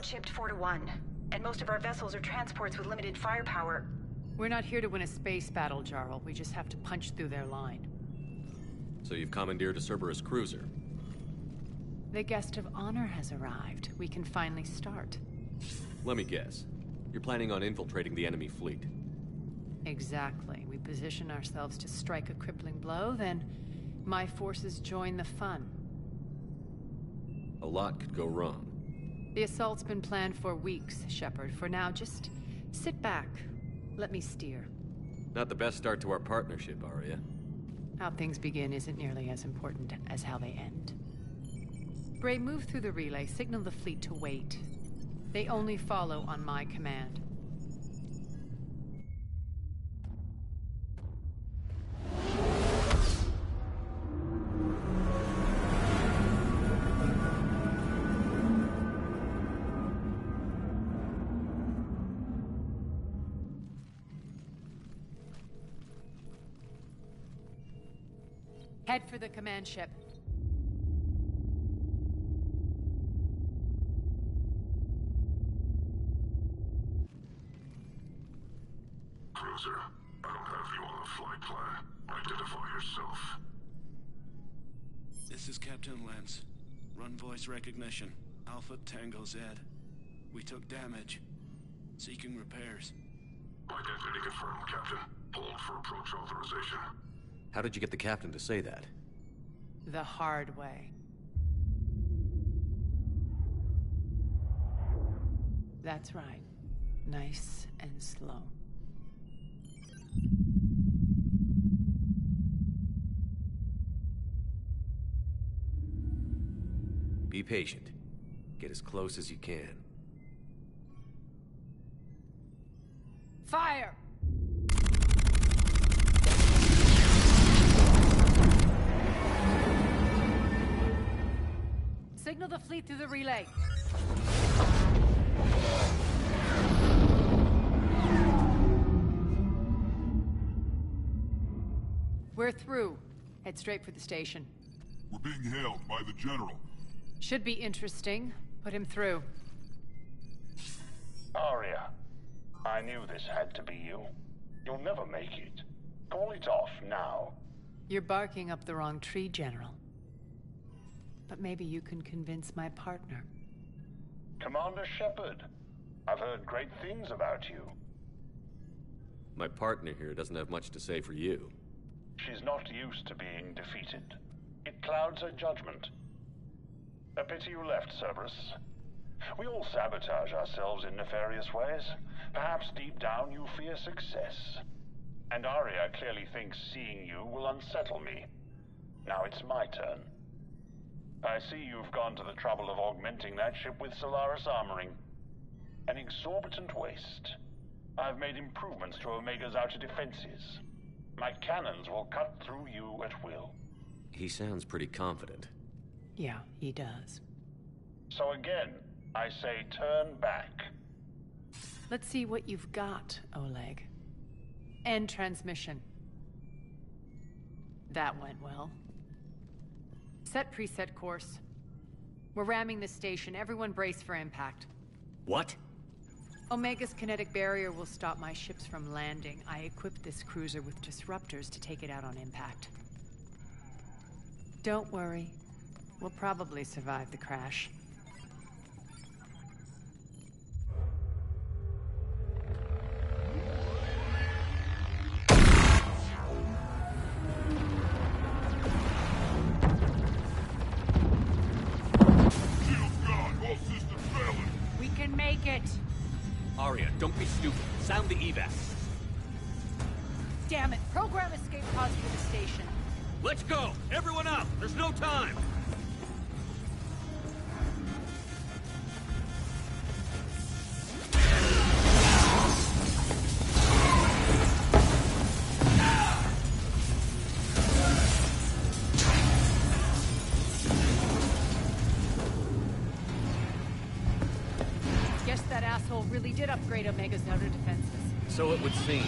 outchipped 4-1, and most of our vessels are transports with limited firepower. We're not here to win a space battle, Jarl. We just have to punch through their line. So you've commandeered a Cerberus cruiser? The guest of honor has arrived. We can finally start. Let me guess. You're planning on infiltrating the enemy fleet? Exactly. We position ourselves to strike a crippling blow, then my forces join the fun. A lot could go wrong. The assault's been planned for weeks, Shepard. For now, just sit back. Let me steer. Not the best start to our partnership, Arya. How things begin isn't nearly as important as how they end. Bray, move through the relay. Signal the fleet to wait. They only follow on my command. Head for the command ship. Cruiser, I don't have you on the flight plan. Identify yourself. This is Captain Lance. Run voice recognition. Alpha Tango Z. We took damage. Seeking repairs. Identity confirmed, Captain. Hold for approach authorization. How did you get the captain to say that? The hard way. That's right. Nice and slow. Be patient. Get as close as you can. Fire! Signal the fleet through the relay. We're through. Head straight for the station. We're being hailed by the General. Should be interesting. Put him through. Arya, I knew this had to be you. You'll never make it. Call it off now. You're barking up the wrong tree, General. But maybe you can convince my partner. Commander Shepard, I've heard great things about you. My partner here doesn't have much to say for you. She's not used to being defeated. It clouds her judgment. A pity you left, Cerberus. We all sabotage ourselves in nefarious ways. Perhaps deep down you fear success. And Arya clearly thinks seeing you will unsettle me. Now it's my turn. I see you've gone to the trouble of augmenting that ship with Solaris armoring. An exorbitant waste. I've made improvements to Omega's outer defenses. My cannons will cut through you at will. He sounds pretty confident. Yeah, he does. So again, I say turn back. Let's see what you've got, Oleg. End transmission. That went well. Set preset course. We're ramming the station. Everyone brace for impact. What? Omega's kinetic barrier will stop my ships from landing. I equipped this cruiser with disruptors to take it out on impact. Don't worry. We'll probably survive the crash. We can make it! Arya, don't be stupid. Sound the evac. Damn it! Program escape pods for the station. Let's go! Everyone up! There's no time! Guess that asshole really did upgrade Omega's outer defenses. So it would seem.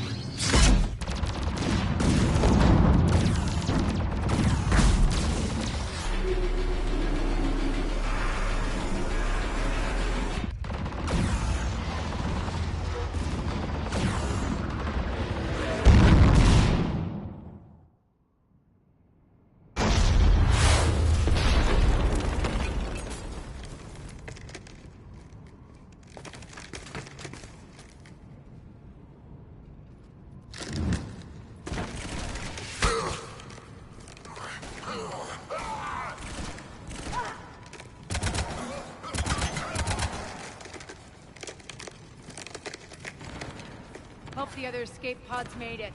the other escape pods made it.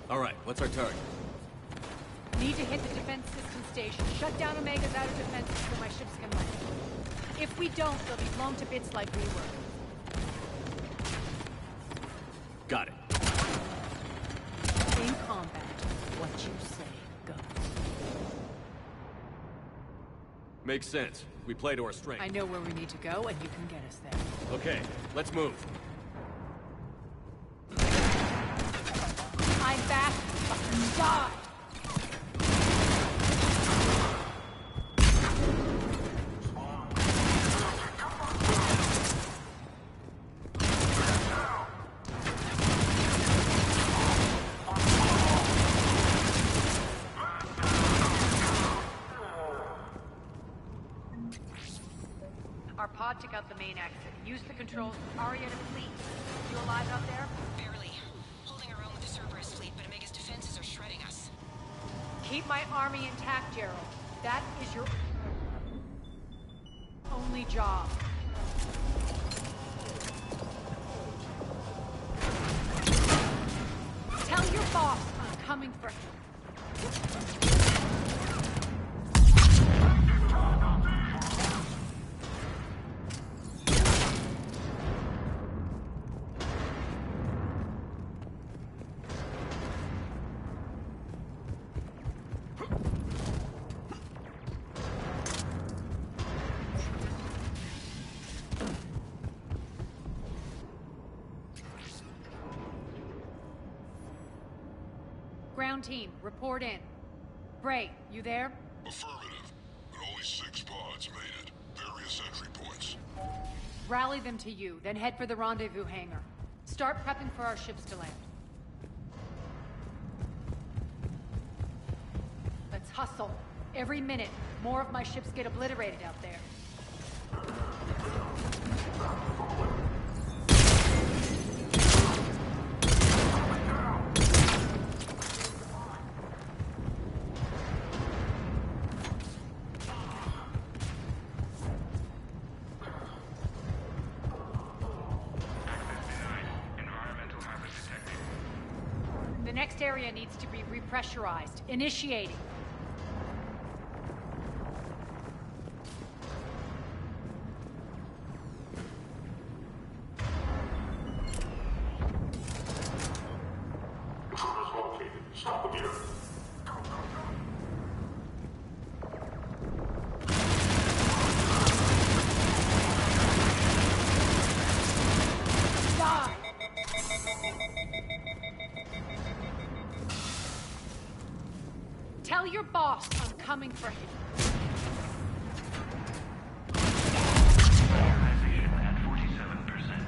All right, what's our target? Need to hit the defense system station. Shut down Omega's outer defenses so my ships can land. If we don't, they'll be blown to bits like we were. Got it. In combat, what you say goes. Makes sense. We play to our strength. I know where we need to go, and you can get us there. Okay, let's move. I'm back. Fucking die! Our pod took out the main exit. Use the controls. Aria to fleet. You alive out there? Barely. Holding our own with the Cerberus fleet, but Omega's defenses are shredding us. Keep my army intact, Gerald. That is your only job. Tell your boss I'm coming for him. Ground team, report in. Bray, you there? Affirmative. But only 6 pods made it. Various entry points. Rally them to you, then head for the rendezvous hangar. Start prepping for our ships to land. Let's hustle. Every minute, more of my ships get obliterated out there. The next area needs to be repressurized. Initiating. Intruders located. Stop them here. Die! Tell your boss I'm coming for him. Pressurization at 47%.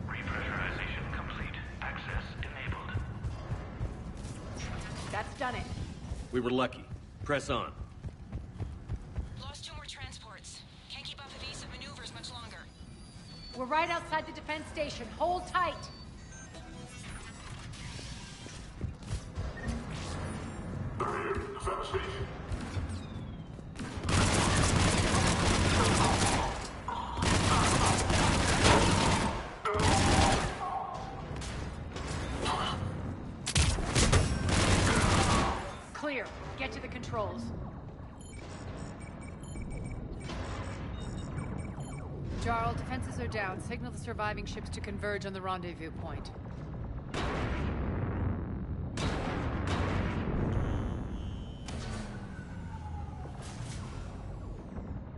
Repressurization complete. Access enabled. That's done it. We were lucky. Press on. Lost 2 more transports. Can't keep up evasive maneuvers much longer. We're right outside the defense station. Hold tight. They're here. Defense station. Clear. Get to the controls. Jarl, defenses are down. Signal the surviving ships to converge on the rendezvous point.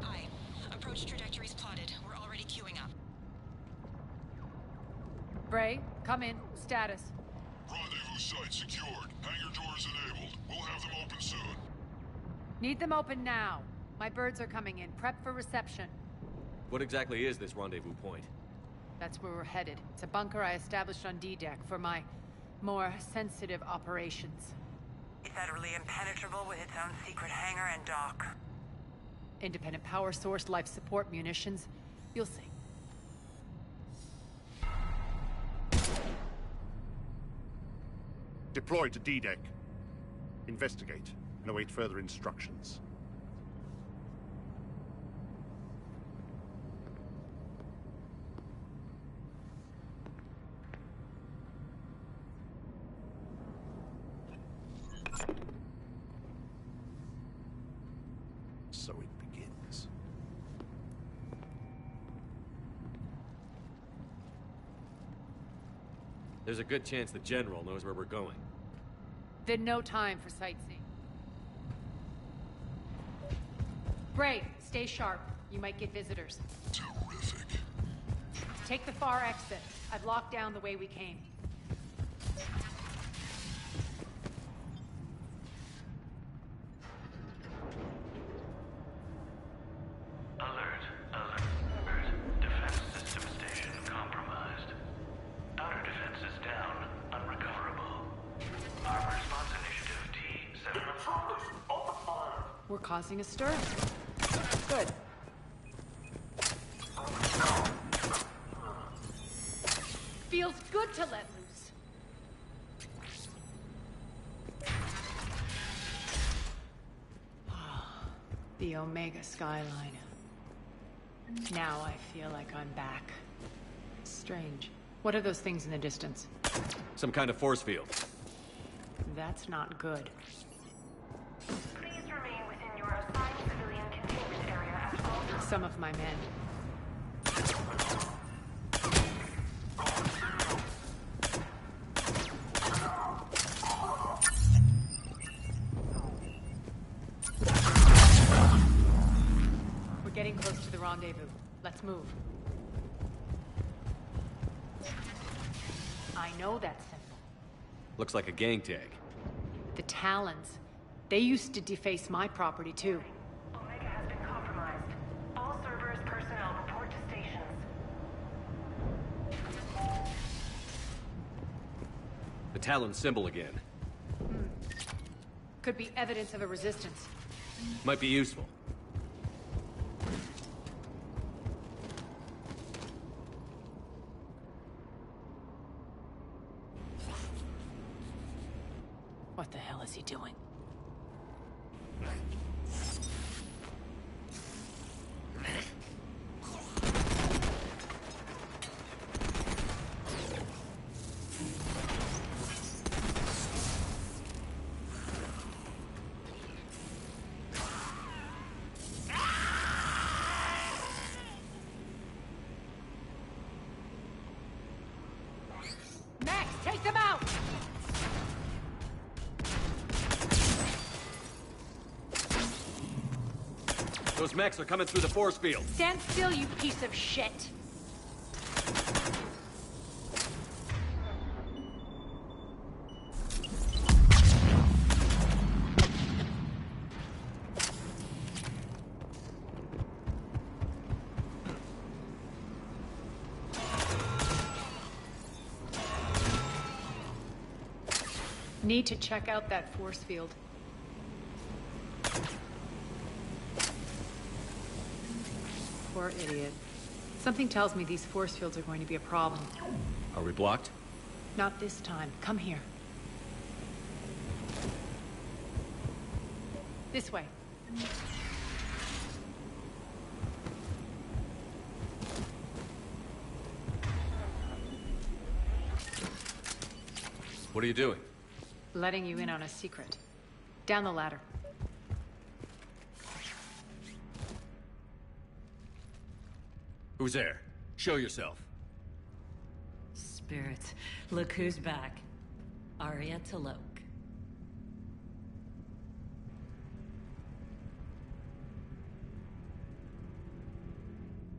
Aye. Approach trajectories plotted. We're already queuing up. Bray, come in. Status. Rendezvous site secured. Hangar doors enabled. We'll have them open soon. Need them open now. My birds are coming in. Prep for reception. What exactly is this rendezvous point? That's where we're headed. It's a bunker I established on D-Deck for my more sensitive operations. It's utterly impenetrable with its own secret hangar and dock. Independent power source, life support, munitions. You'll see. Deploy to D-Deck. Investigate and await further instructions. so it begins. There's a good chance the General knows where we're going. Then no time for sightseeing. Bray, stay sharp. You might get visitors. Terrific. Take the far exit. I've locked down the way we came. Alert, alert. Defense system station compromised. Outer defenses down, unrecoverable. Armor response initiative T7. We're causing a stir. Good. Feels good to let loose. The Omega skyline. Now I feel like I'm back. Strange. What are those things in the distance? Some kind of force field. That's not good. Please remain within your assigned civilian containment area at all times. Some of my men. We're getting close to the rendezvous. Let's move. I know that symbol. Looks like a gang tag. The Talons. They used to deface my property too. Omega has been compromised. All Cerberus personnel report to stations. The Talon symbol again. Could be evidence of a resistance. Might be useful. What the hell is he doing? Max, take them out! Those mechs are coming through the force field. Stand still, you piece of shit! Need to check out that force field. Poor idiot. Something tells me these force fields are going to be a problem. Are we blocked? Not this time. Come here. This way. What are you doing? Letting you in on a secret. Down the ladder. Who's there? Show yourself. Spirits, look who's back. Arya Talok.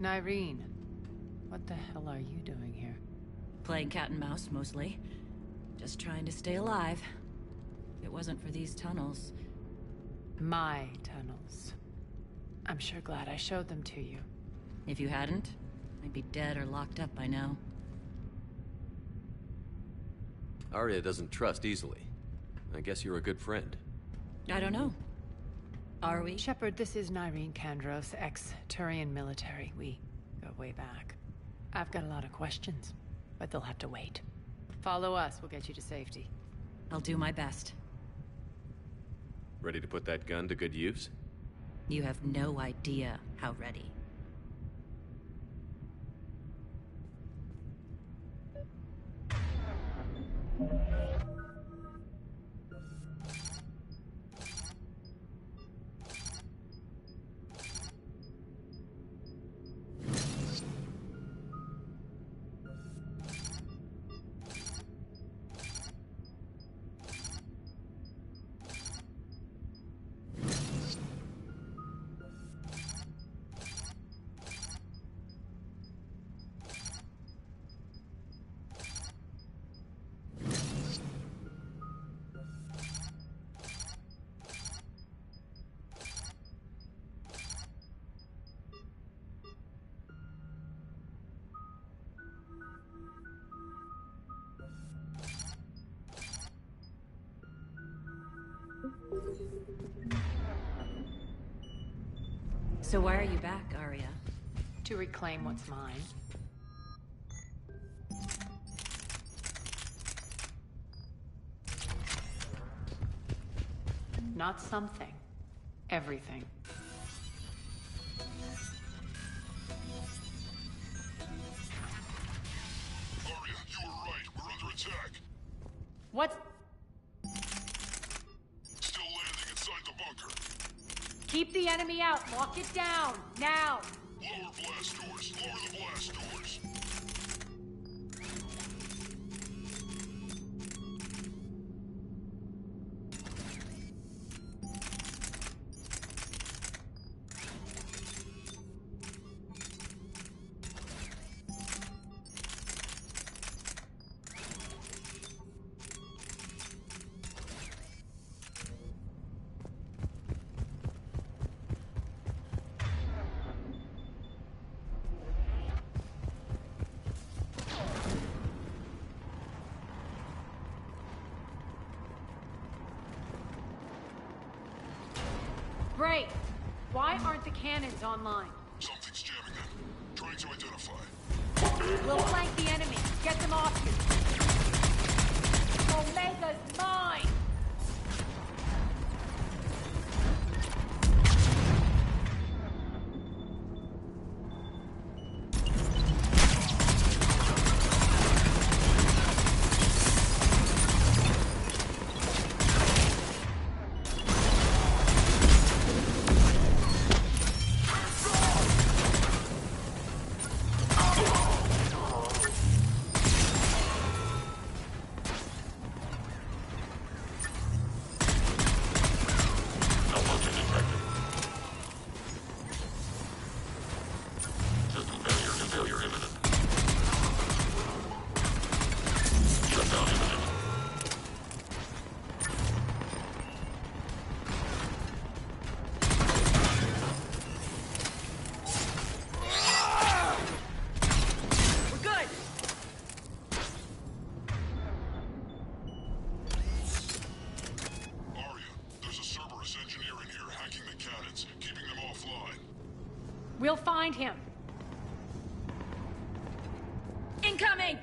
Nyreen, what the hell are you doing here? Playing cat and mouse, mostly. Just trying to stay alive. If it wasn't for these tunnels... My tunnels. I'm sure glad I showed them to you. If you hadn't, I'd be dead or locked up by now. Arya doesn't trust easily. I guess you're a good friend. I don't know. Are we? Shepard, this is Nyreen Kandros, ex-Turian military. We go way back. I've got a lot of questions, but they'll have to wait. Follow us, we'll get you to safety. I'll do my best. Ready to put that gun to good use? You have no idea how ready. So why are you back, Arya? To reclaim what's mine. Not something. Everything. Arya, you were right. We're under attack. What's... Still landing inside the bunker. Keep the enemy out! Lock it down! Now! Lower blast doors. Lower the blast doors. Bray! Why aren't the cannons online? Something's jamming them. Trying to identify. We'll flank the enemy. Get them off you. Omega's mine! We'll find him. Incoming!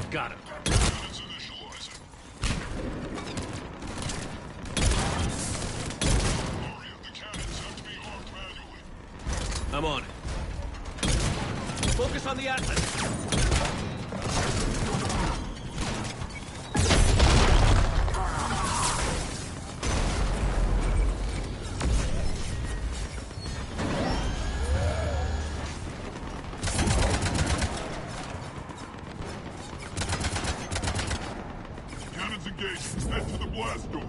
Got him. Cannons initializing. Arya, the cannons have to be armed manually. I'm on it. Focus on the Atlas. Cannons engaged. Head to the blast door.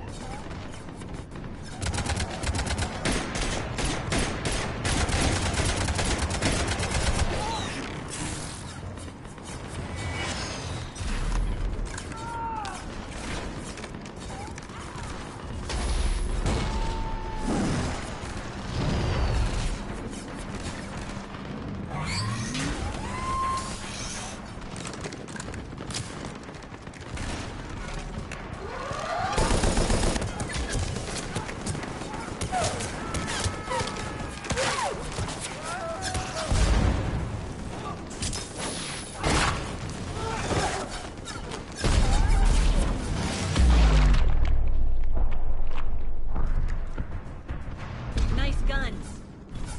Nice guns.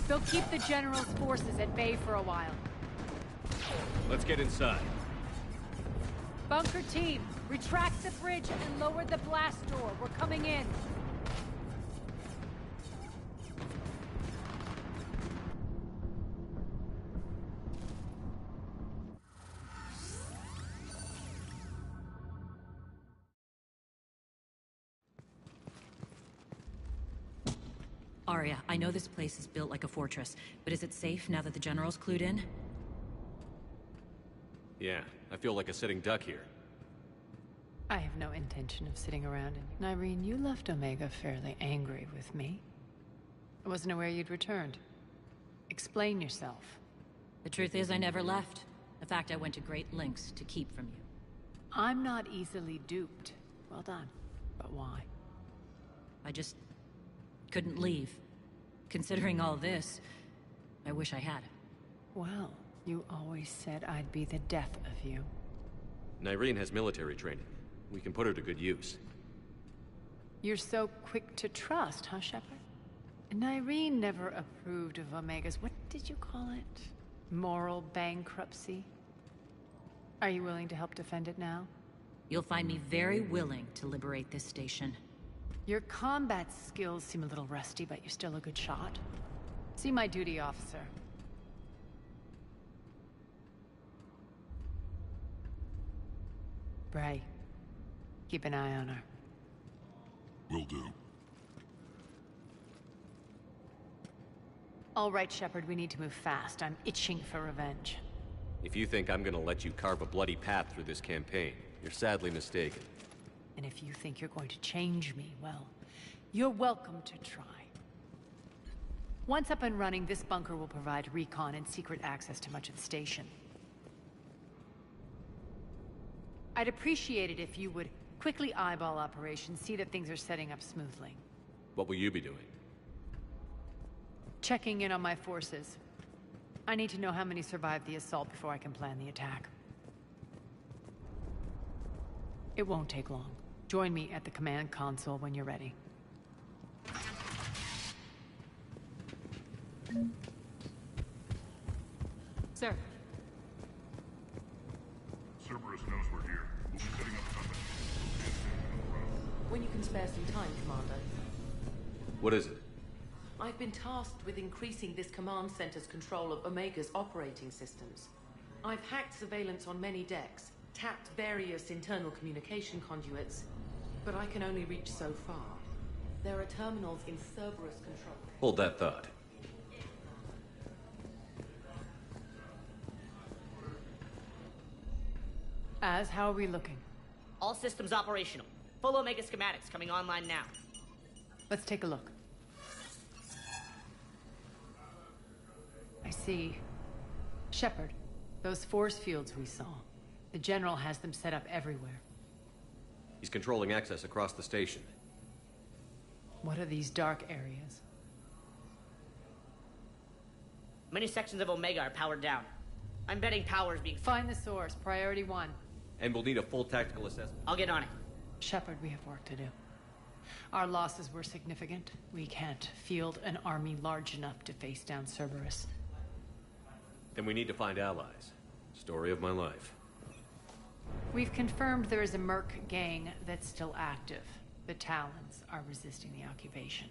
They'll keep the General's forces at bay for a while. Let's get inside. Bunker team, retract the bridge and lower the blast door. We're coming in. Arya, I know this place is built like a fortress, but is it safe now that the General's clued in? Yeah, I feel like a sitting duck here. I have no intention of sitting around and... Nyreen, you left Omega fairly angry with me. I wasn't aware you'd returned. Explain yourself. The truth is, I never left. In fact, I went to great lengths to keep from you. I'm not easily duped. Well done. But why? I just couldn't leave. Considering all this, I wish I had. Well, you always said I'd be the death of you. Nyreen has military training. We can put her to good use. You're so quick to trust, huh, Shepard? Nyreen never approved of Omega's, what did you call it? Moral bankruptcy? Are you willing to help defend it now? You'll find me very willing to liberate this station. Your combat skills seem a little rusty, but you're still a good shot. See my duty officer. Bray, keep an eye on her. Will do. All right, Shepard, we need to move fast. I'm itching for revenge. If you think I'm gonna let you carve a bloody path through this campaign, you're sadly mistaken. And if you think you're going to change me, well, you're welcome to try. Once up and running, this bunker will provide recon and secret access to much of the station. I'd appreciate it if you would quickly eyeball operations, see that things are setting up smoothly. What will you be doing? Checking in on my forces. I need to know how many survived the assault before I can plan the attack. It won't take long. Join me at the command console when you're ready. Sir. Cerberus knows we're here. We'll be setting up combat. When you can spare some time, Commander. What is it? I've been tasked with increasing this command center's control of Omega's operating systems. I've hacked surveillance on many decks, tapped various internal communication conduits, but I can only reach so far. There are terminals in Cerberus control. Hold that thought. How are we looking? All systems operational. Full Omega schematics coming online now. Let's take a look. I see. Shepard, those force fields we saw. The General has them set up everywhere. He's controlling access across the station. What are these dark areas? Many sections of Omega are powered down. I'm betting power is being... Find the source. Priority 1. And we'll need a full tactical assessment. I'll get on it. Shepard, we have work to do. Our losses were significant. We can't field an army large enough to face down Cerberus. Then we need to find allies. Story of my life. We've confirmed there is a Merc gang that's still active. The Talons are resisting the occupation.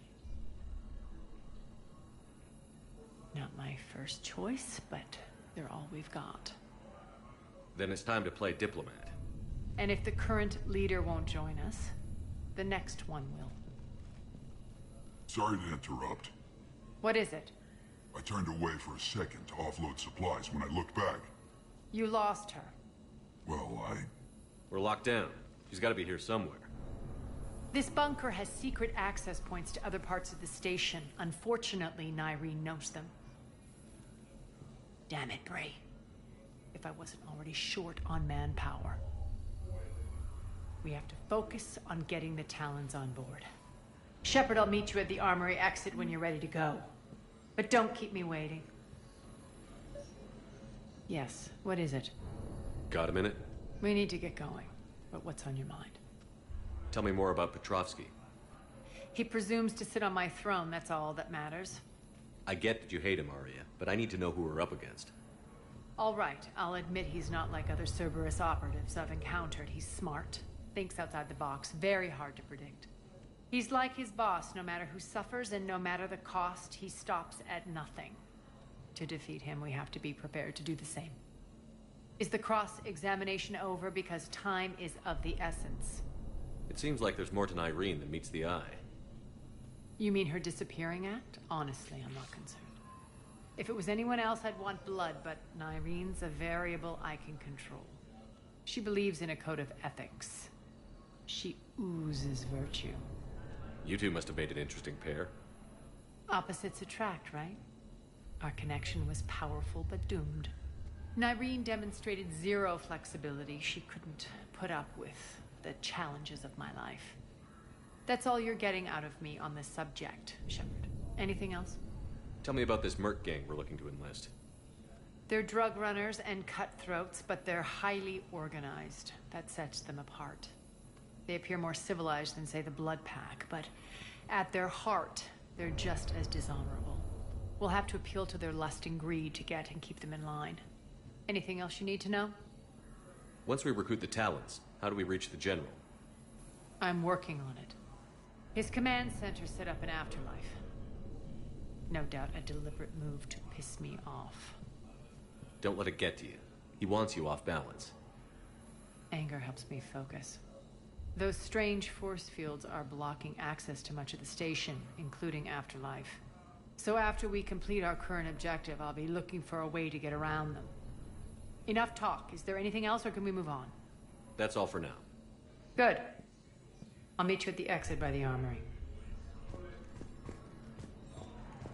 Not my first choice, but they're all we've got. Then it's time to play diplomat. And if the current leader won't join us, the next one will. Sorry to interrupt. What is it? I turned away for a second to offload supplies. When I looked back... You lost her. Well, We're locked down. She's gotta be here somewhere. This bunker has secret access points to other parts of the station. Unfortunately, Nyreen knows them. Damn it, Bray. If I wasn't already short on manpower. We have to focus on getting the Talons on board. Shepard, I'll meet you at the armory exit when you're ready to go. But don't keep me waiting. Yes, what is it? Got a minute? We need to get going. But what's on your mind? Tell me more about Petrovsky. He presumes to sit on my throne, that's all that matters. I get that you hate him, Arya, but I need to know who we're up against. All right, I'll admit he's not like other Cerberus operatives I've encountered. He's smart, thinks outside the box, very hard to predict. He's like his boss, no matter who suffers and no matter the cost, he stops at nothing. To defeat him, we have to be prepared to do the same. Is the cross-examination over because time is of the essence? It seems like there's more to Nyreen than meets the eye. You mean her disappearing act? Honestly, I'm not concerned. If it was anyone else, I'd want blood, but Nyreen's a variable I can control. She believes in a code of ethics. She oozes virtue. You two must have made an interesting pair. Opposites attract, right? Our connection was powerful but doomed. Nyreen demonstrated zero flexibility. She couldn't put up with the challenges of my life. That's all you're getting out of me on this subject, Shepard. Anything else? Tell me about this merc gang we're looking to enlist. They're drug runners and cutthroats, but they're highly organized. That sets them apart. They appear more civilized than, say, the Blood Pack, but at their heart, they're just as dishonorable. We'll have to appeal to their lust and greed to get and keep them in line. Anything else you need to know? Once we recruit the Talons, how do we reach the General? I'm working on it. His command center set up an afterlife. No doubt a deliberate move to piss me off. Don't let it get to you. He wants you off balance. Anger helps me focus. Those strange force fields are blocking access to much of the station, including Afterlife. So after we complete our current objective, I'll be looking for a way to get around them. Enough talk. Is there anything else, or can we move on? That's all for now. Good. I'll meet you at the exit by the armory.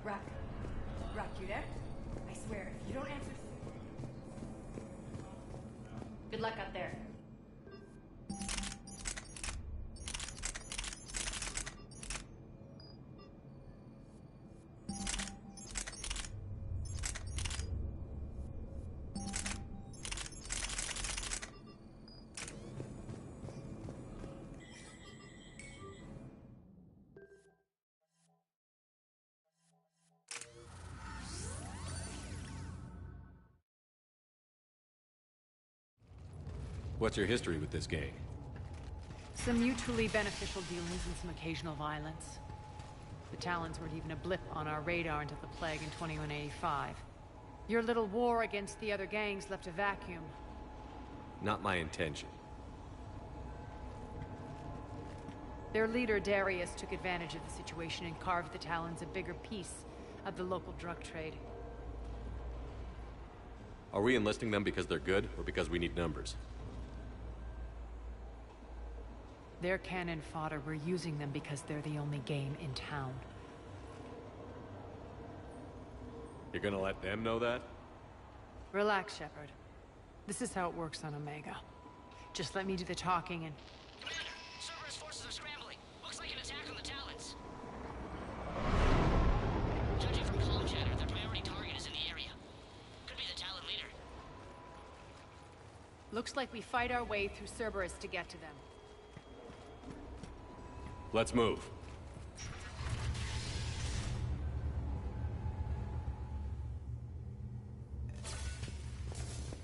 Rock, you there? I swear, if you don't answer... Good luck out there. What's your history with this gang? Some mutually beneficial dealings and some occasional violence. The Talons weren't even a blip on our radar until the plague in 2185. Your little war against the other gangs left a vacuum. Not my intention. Their leader, Darius, took advantage of the situation and carved the Talons a bigger piece of the local drug trade. Are we enlisting them because they're good, or because we need numbers? They're cannon fodder. We're using them because they're the only game in town. You're gonna let them know that? Relax, Shepard. This is how it works on Omega. Just let me do the talking and... Commander, Cerberus forces are scrambling. Looks like an attack on the Talons. Judging from comm chatter, their priority target is in the area. Could be the Talon leader. Looks like we fight our way through Cerberus to get to them. Let's move.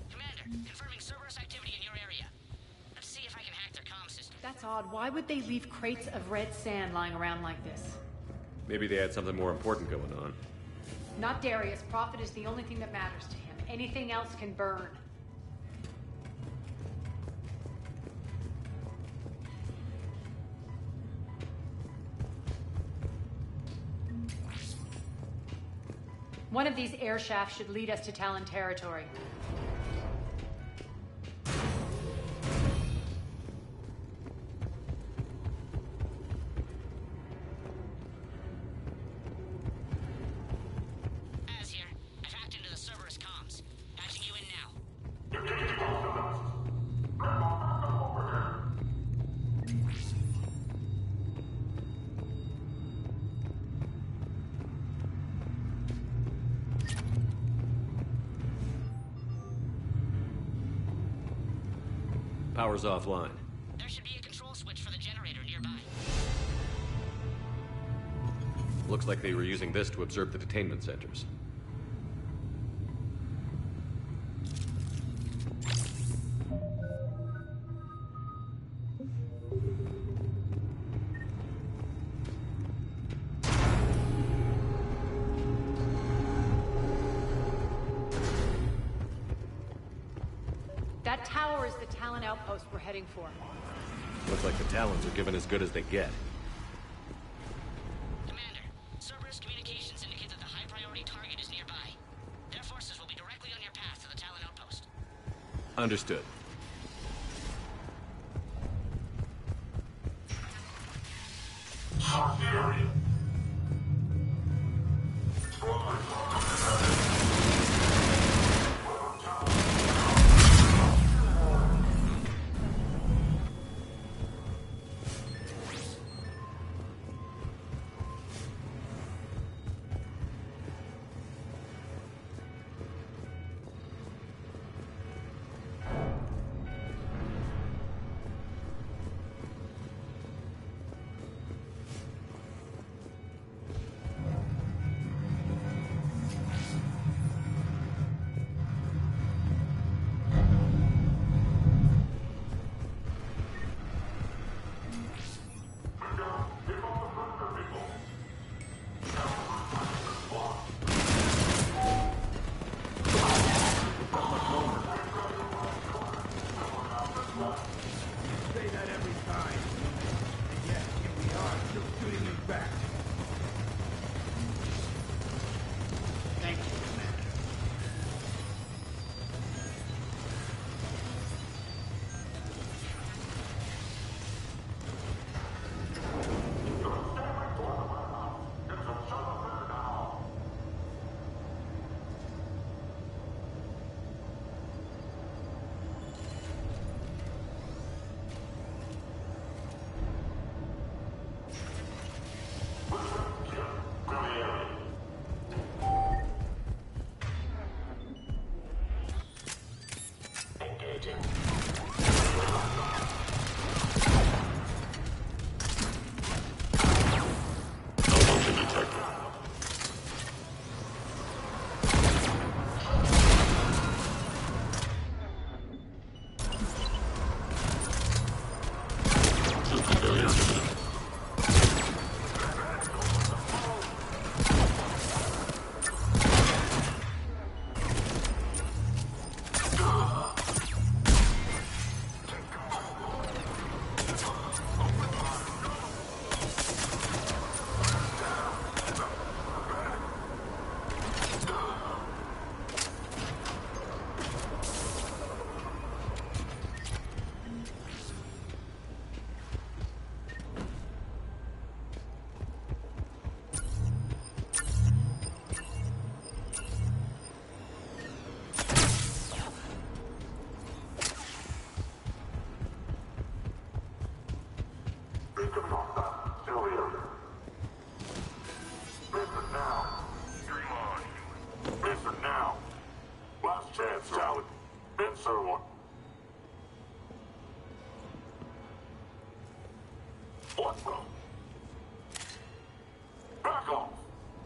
Commander, confirming Cerberus activity in your area. Let's see if I can hack their comm system. That's odd. Why would they leave crates of red sand lying around like this? Maybe they had something more important going on. Not Darius. Profit is the only thing that matters to him. Anything else can burn. One of these air shafts should lead us to Talon territory. Az here. I've hacked into the Cerberus comms. Patching you in now. Power's offline. There should be a control switch for the generator nearby. Looks like they were using this to observe the detainment centers. That tower is the Talon outpost we're heading for. Looks like the Talons are given as good as they get. Commander, Cerberus communications indicate that the high-priority target is nearby. Their forces will be directly on your path to the Talon outpost. Understood.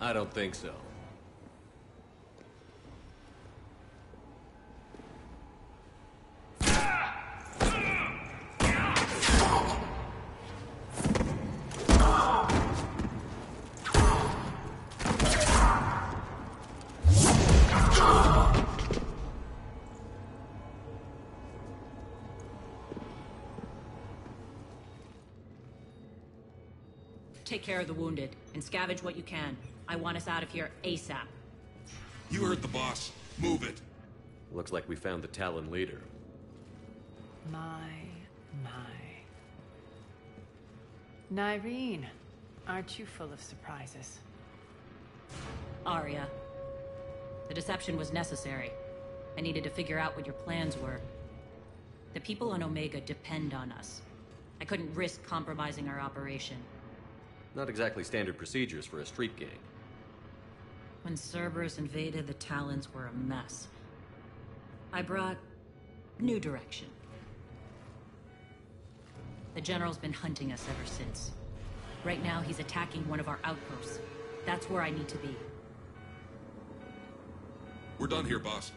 I don't think so. Take care of the wounded, and scavenge what you can. I want us out of here ASAP. You heard the boss. Move it. Looks like we found the Talon leader. My. Nyreen, aren't you full of surprises? Arya. The deception was necessary. I needed to figure out what your plans were. The people on Omega depend on us. I couldn't risk compromising our operation. Not exactly standard procedures for a street gang. When Cerberus invaded, the Talons were a mess. I brought new direction. The General's been hunting us ever since. Right now, he's attacking one of our outposts. That's where I need to be. We're done here, boss.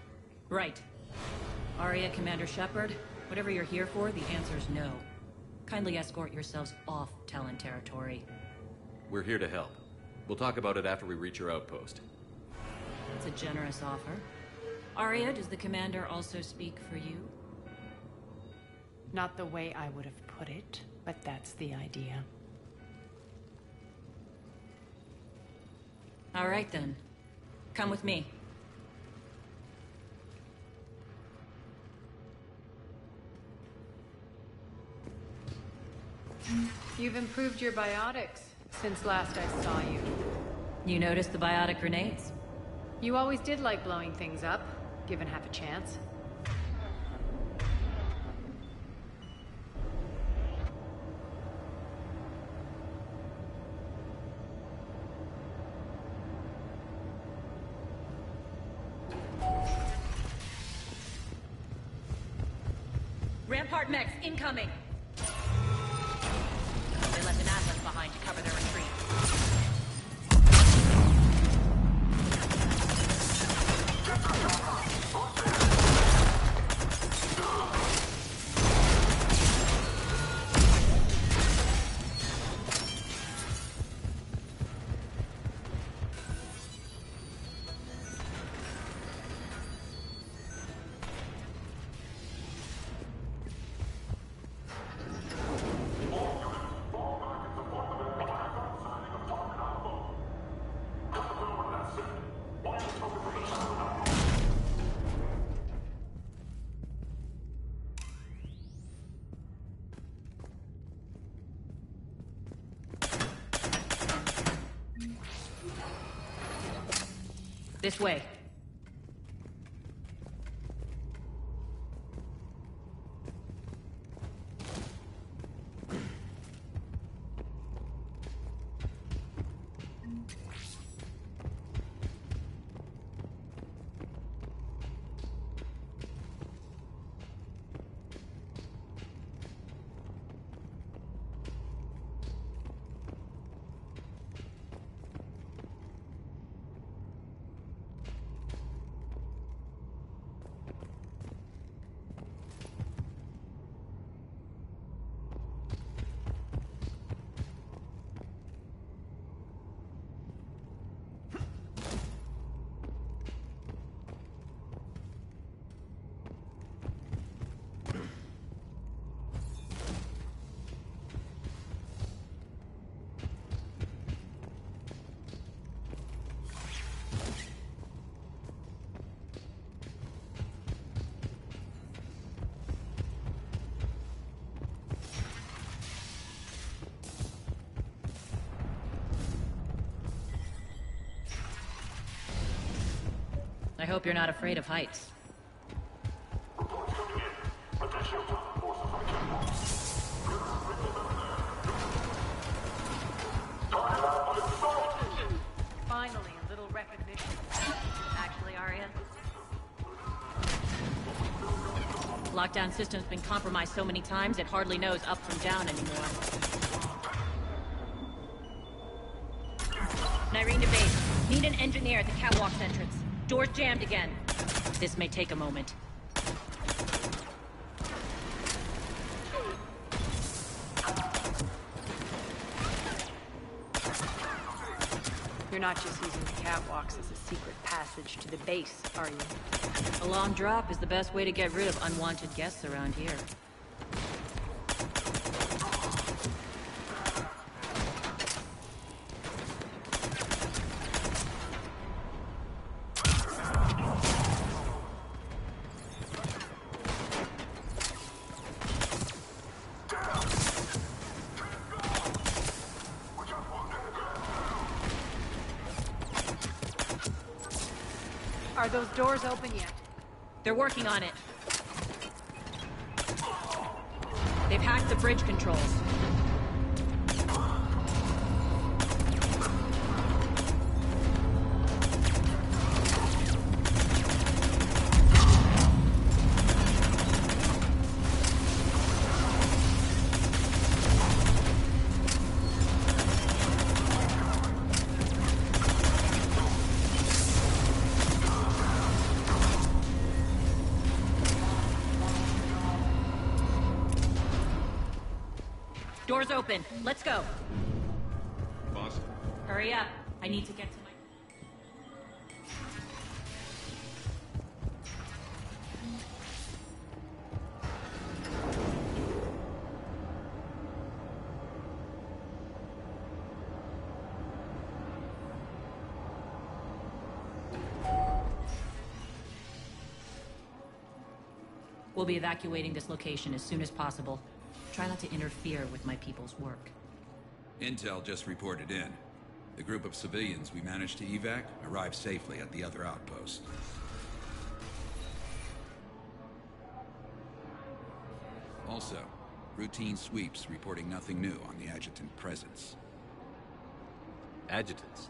Right. Arya, Commander Shepard, whatever you're here for, the answer's no. Kindly escort yourselves off Talon territory. We're here to help. We'll talk about it after we reach your outpost. That's a generous offer. Arya, does the Commander also speak for you? Not the way I would have put it, but that's the idea. All right, then. Come with me. You've improved your biotics. Since last I saw you. You noticed the biotic grenades? You always did like blowing things up, given half a chance. Rampart mechs incoming! They left an Atlas behind to cover their retreat. This way. I hope you're not afraid of heights. Finally, a little recognition. Actually, Arya? Lockdown system's been compromised so many times it hardly knows up from down anymore. Nyreen to base. Need an engineer at the catwalk's entrance. Door's jammed again. This may take a moment. You're not just using the catwalks as a secret passage to the base, are you? A long drop is the best way to get rid of unwanted guests around here. Are those doors open yet? They're working on it. They've hacked the bridge controls. Doors open. Let's go. Boss? Hurry up. I need to get to my... We'll be evacuating this location as soon as possible. Try not to interfere with my people's work. Intel just reported in. The group of civilians we managed to evac arrived safely at the other outpost. Also, routine sweeps reporting nothing new on the adjutant presence. Adjutants?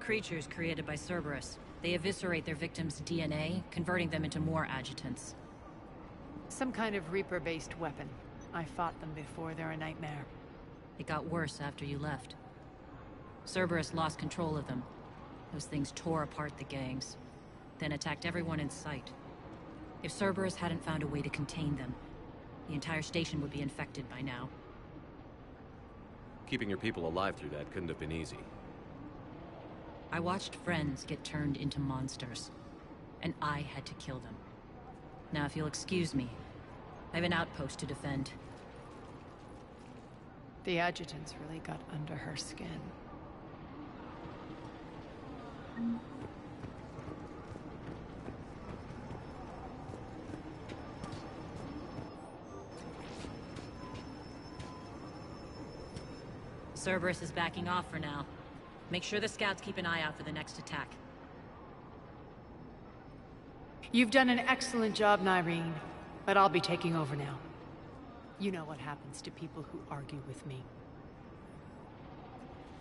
Creatures created by Cerberus. They eviscerate their victims' DNA, converting them into more adjutants. Some kind of Reaper-based weapon. I fought them before, they're a nightmare. It got worse after you left. Cerberus lost control of them. Those things tore apart the gangs, then attacked everyone in sight. If Cerberus hadn't found a way to contain them, the entire station would be infected by now. Keeping your people alive through that couldn't have been easy. I watched friends get turned into monsters, and I had to kill them. Now, if you'll excuse me, I have an outpost to defend. The adjutants really got under her skin. Cerberus is backing off for now. Make sure the scouts keep an eye out for the next attack. You've done an excellent job, Nyreen, but I'll be taking over now. You know what happens to people who argue with me.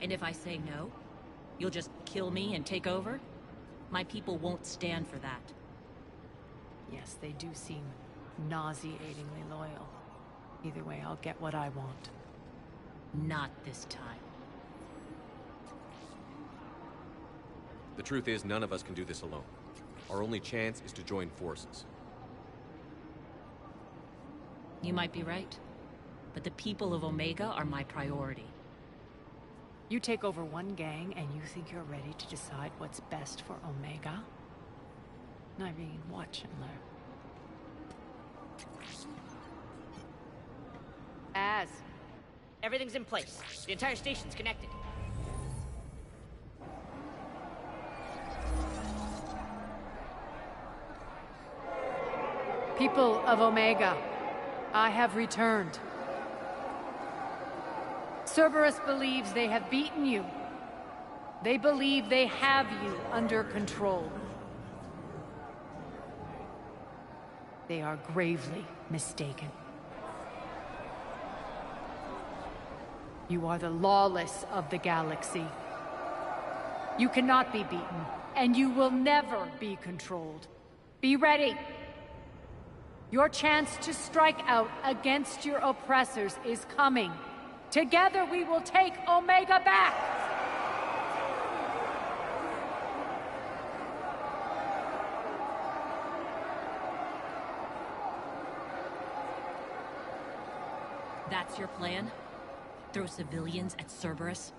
And if I say no, you'll just kill me and take over? My people won't stand for that. Yes, they do seem nauseatingly loyal. Either way, I'll get what I want. Not this time. The truth is, none of us can do this alone. Our only chance is to join forces. You might be right, but the people of Omega are my priority. You take over one gang and you think you're ready to decide what's best for Omega? Nyreen, watch and learn. Everything's in place. The entire station's connected. People of Omega, I have returned. Cerberus believes they have beaten you. They believe they have you under control. They are gravely mistaken. You are the lawless of the galaxy. You cannot be beaten, and you will never be controlled. Be ready. Your chance to strike out against your oppressors is coming. Together we will take Omega back! That's your plan? Throw civilians at Cerberus?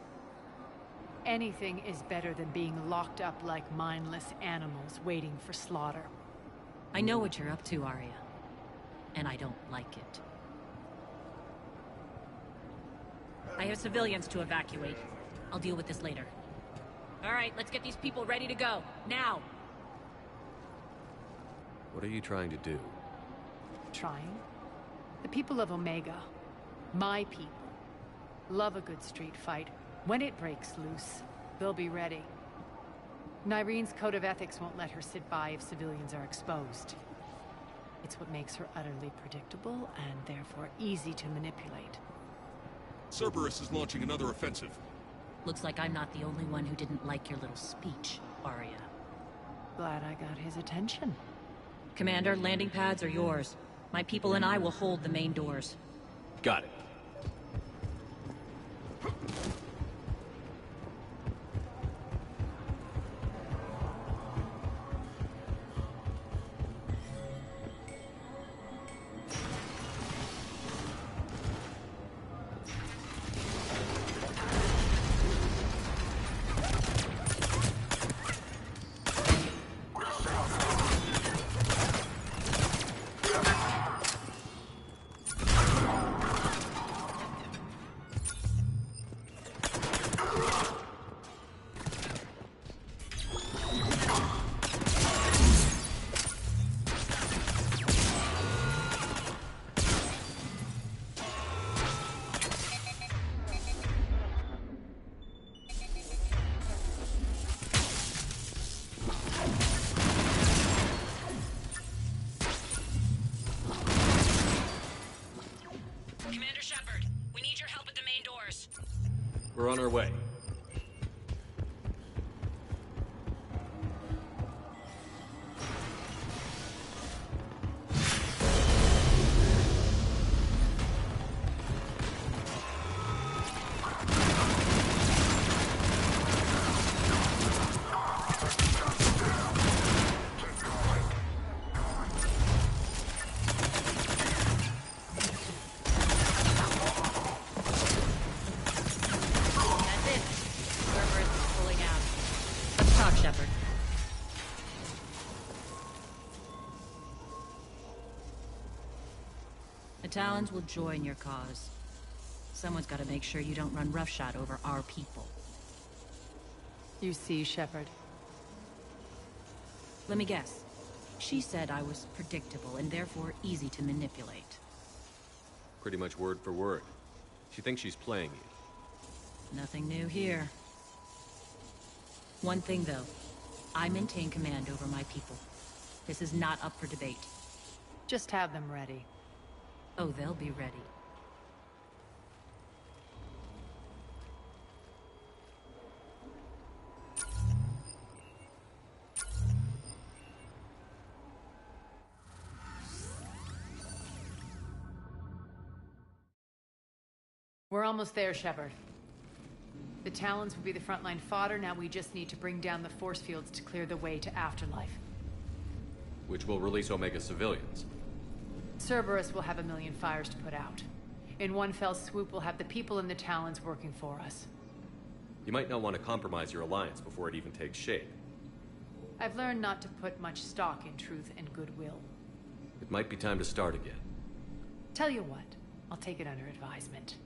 Anything is better than being locked up like mindless animals waiting for slaughter. I know what you're up to, Arya. And I don't like it. I have civilians to evacuate. I'll deal with this later. All right, let's get these people ready to go. Now! What are you trying to do? Trying? The people of Omega, my people, love a good street fight. When it breaks loose, they'll be ready. Nyreen's code of ethics won't let her sit by if civilians are exposed. It's what makes her utterly predictable and therefore easy to manipulate. Cerberus is launching another offensive. Looks like I'm not the only one who didn't like your little speech, Arya. Glad I got his attention. Commander, landing pads are yours. My people and I will hold the main doors. Got it. Shepard. We need your help at the main doors. We're on our way. Talons will join your cause. Someone's got to make sure you don't run roughshod over our people. You see, Shepard. Let me guess. She said I was predictable and therefore easy to manipulate. Pretty much word for word. She thinks she's playing you. Nothing new here. One thing, though. I maintain command over my people. This is not up for debate. Just have them ready. Oh, they'll be ready. We're almost there, Shepard. The Talons will be the frontline fodder. Now we just need to bring down the force fields to clear the way to Afterlife. Which will release Omega civilians. Cerberus will have a million fires to put out. In one fell swoop, we'll have the people in the Talons working for us. You might not want to compromise your alliance before it even takes shape. I've learned not to put much stock in truth and goodwill. It might be time to start again. Tell you what, I'll take it under advisement.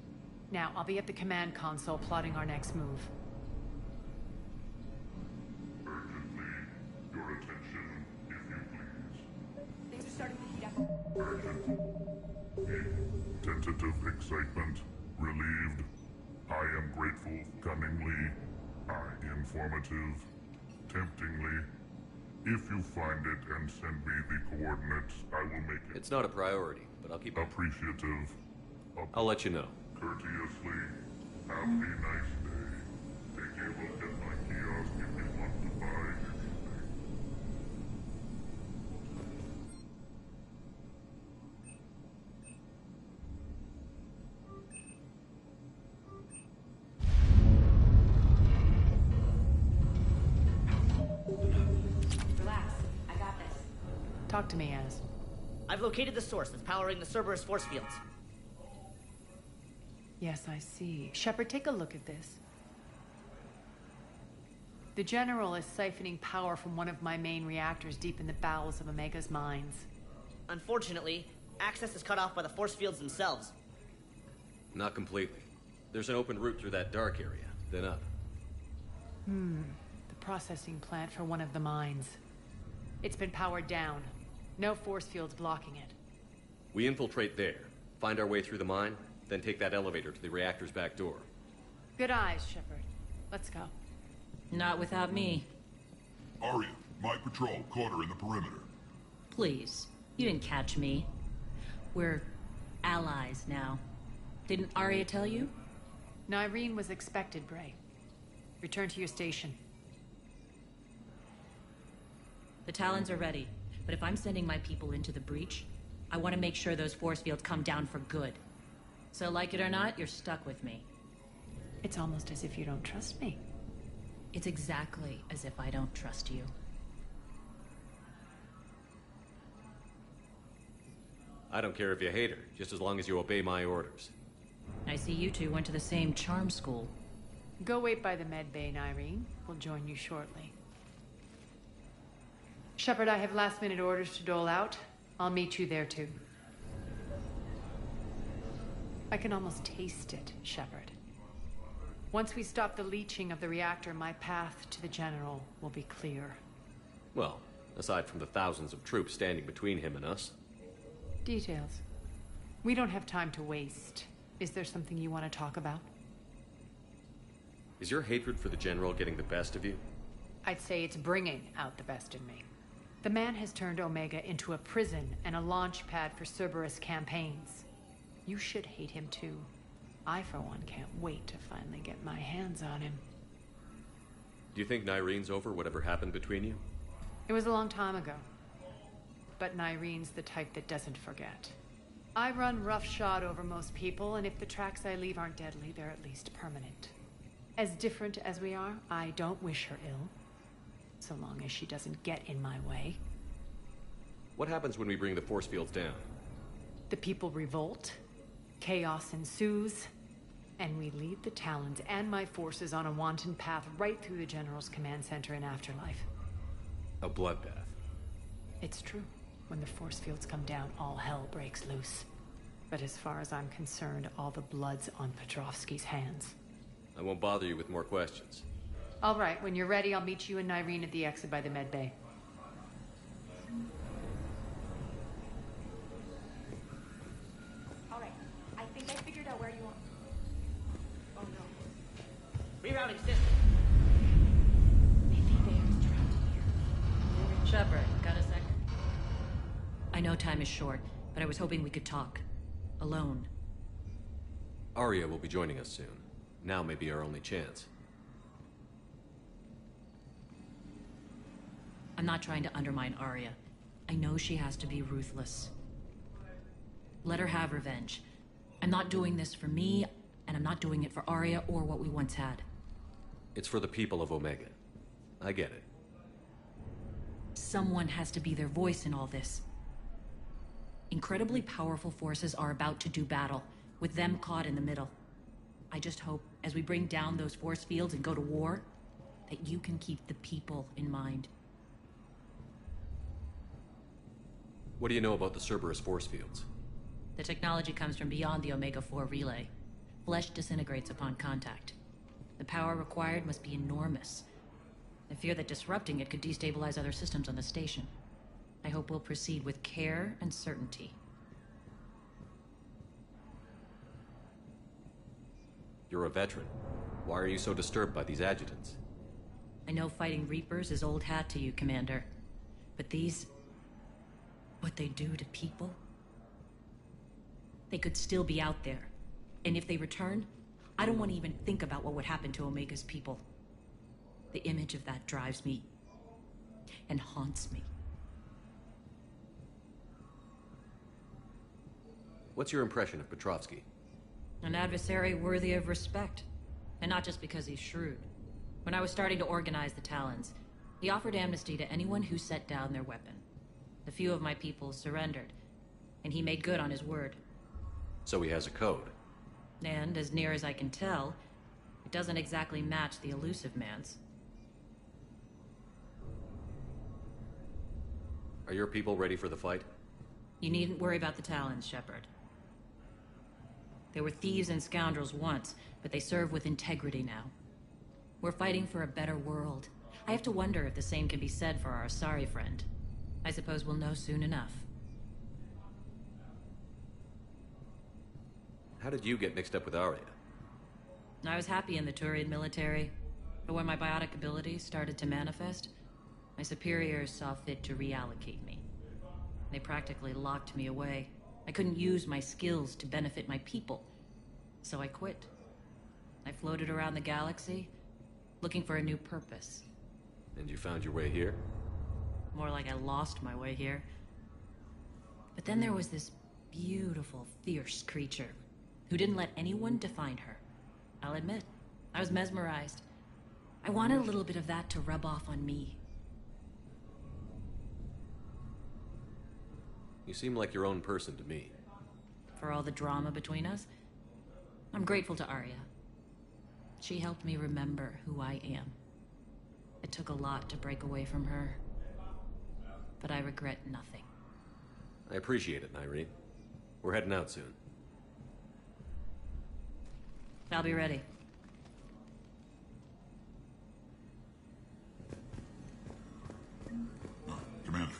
Now, I'll be at the command console plotting our next move. Urgently, your attention, if you please. Things are starting to heat up. Urgent. Tentative excitement. Relieved. I am grateful. Cunningly. Informative. Temptingly. If you find it and send me the coordinates, I will make it. It's not a priority, but I'll keep it. Appreciative. I'll let you know. Courteously. Have a nice day. Take a look at my kiosk if you want to buy anything. Relax. I got this. Talk to me, Az. I've located the source that's powering the Cerberus force fields. Yes, I see. Shepard, take a look at this. The General is siphoning power from one of my main reactors deep in the bowels of Omega's mines. Unfortunately, access is cut off by the force fields themselves. Not completely. There's an open route through that dark area, then up. The processing plant for one of the mines. It's been powered down. No force fields blocking it. We infiltrate there, find our way through the mine, then take that elevator to the reactor's back door. Good eyes, Shepard. Let's go. Not without me. Arya, my patrol caught her in the perimeter. Please. You didn't catch me. We're allies now. Didn't Arya tell you? Nyreen was expected, Bray. Return to your station. The Talons are ready, but if I'm sending my people into the breach, I want to make sure those force fields come down for good. So like it or not, you're stuck with me. It's almost as if you don't trust me. It's exactly as if I don't trust you. I don't care if you hate her, just as long as you obey my orders. I see you two went to the same charm school. Go wait by the med bay, Nyreen. We'll join you shortly. Shepard, I have last-minute orders to dole out. I'll meet you there, too. I can almost taste it, Shepard. Once we stop the leaching of the reactor, my path to the General will be clear. Well, aside from the thousands of troops standing between him and us. Details. We don't have time to waste. Is there something you want to talk about? Is your hatred for the General getting the best of you? I'd say it's bringing out the best in me. The man has turned Omega into a prison and a launch pad for Cerberus campaigns. You should hate him too. I, for one, can't wait to finally get my hands on him. Do you think Nyrene's over whatever happened between you? It was a long time ago. But Nyrene's the type that doesn't forget. I run roughshod over most people, and if the tracks I leave aren't deadly, they're at least permanent. As different as we are, I don't wish her ill. So long as she doesn't get in my way. What happens when we bring the force fields down? The people revolt, chaos ensues, and we lead the Talons and my forces on a wanton path right through the General's command center in Afterlife. A bloodbath. It's true. When the force fields come down, all hell breaks loose. But as far as I'm concerned, all the blood's on Petrovsky's hands. I won't bother you with more questions. All right, when you're ready, I'll meet you and Nyrene at the exit by the med bay. Alright, I think I figured out where you want. Oh no. Rerouting system. Shepard, got a sec? I know time is short, but I was hoping we could talk. Alone. Arya will be joining us soon. Now may be our only chance. I'm not trying to undermine Arya. I know she has to be ruthless. Let her have revenge. I'm not doing this for me, and I'm not doing it for Arya or what we once had. It's for the people of Omega. I get it. Someone has to be their voice in all this. Incredibly powerful forces are about to do battle, with them caught in the middle. I just hope, as we bring down those force fields and go to war, that you can keep the people in mind. What do you know about the Cerberus force fields? The technology comes from beyond the Omega-4 relay. Flesh disintegrates upon contact. The power required must be enormous. I fear that disrupting it could destabilize other systems on the station. I hope we'll proceed with care and certainty. You're a veteran. Why are you so disturbed by these adjutants? I know fighting Reapers is old hat to you, Commander. But these... what they do to people? They could still be out there. And if they return, I don't want to even think about what would happen to Omega's people. The image of that drives me and haunts me. What's your impression of Petrovsky? An adversary worthy of respect. And not just because he's shrewd. When I was starting to organize the Talons, he offered amnesty to anyone who set down their weapon. A few of my people surrendered, and he made good on his word. So he has a code. And, as near as I can tell, it doesn't exactly match the elusive man's. Are your people ready for the fight? You needn't worry about the Talons, Shepard. They were thieves and scoundrels once, but they serve with integrity now. We're fighting for a better world. I have to wonder if the same can be said for our Asari friend. I suppose we'll know soon enough. How did you get mixed up with Arya? I was happy in the Turian military, but when my biotic abilities started to manifest, my superiors saw fit to reallocate me. They practically locked me away. I couldn't use my skills to benefit my people, so I quit. I floated around the galaxy, looking for a new purpose. And you found your way here? More like I lost my way here. But then there was this beautiful, fierce creature who didn't let anyone define her. I'll admit, I was mesmerized. I wanted a little bit of that to rub off on me. You seem like your own person to me. For all the drama between us, I'm grateful to Arya. She helped me remember who I am. It took a lot to break away from her, but I regret nothing. I appreciate it, Nyrene. We're heading out soon. I'll be ready. Commander.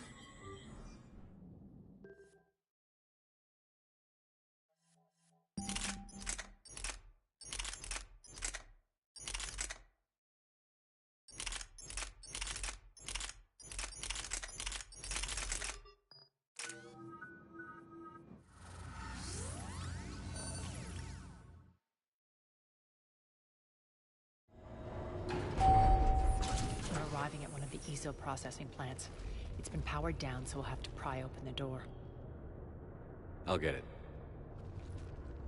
ESO processing plants. It's been powered down, so we'll have to pry open the door. I'll get it.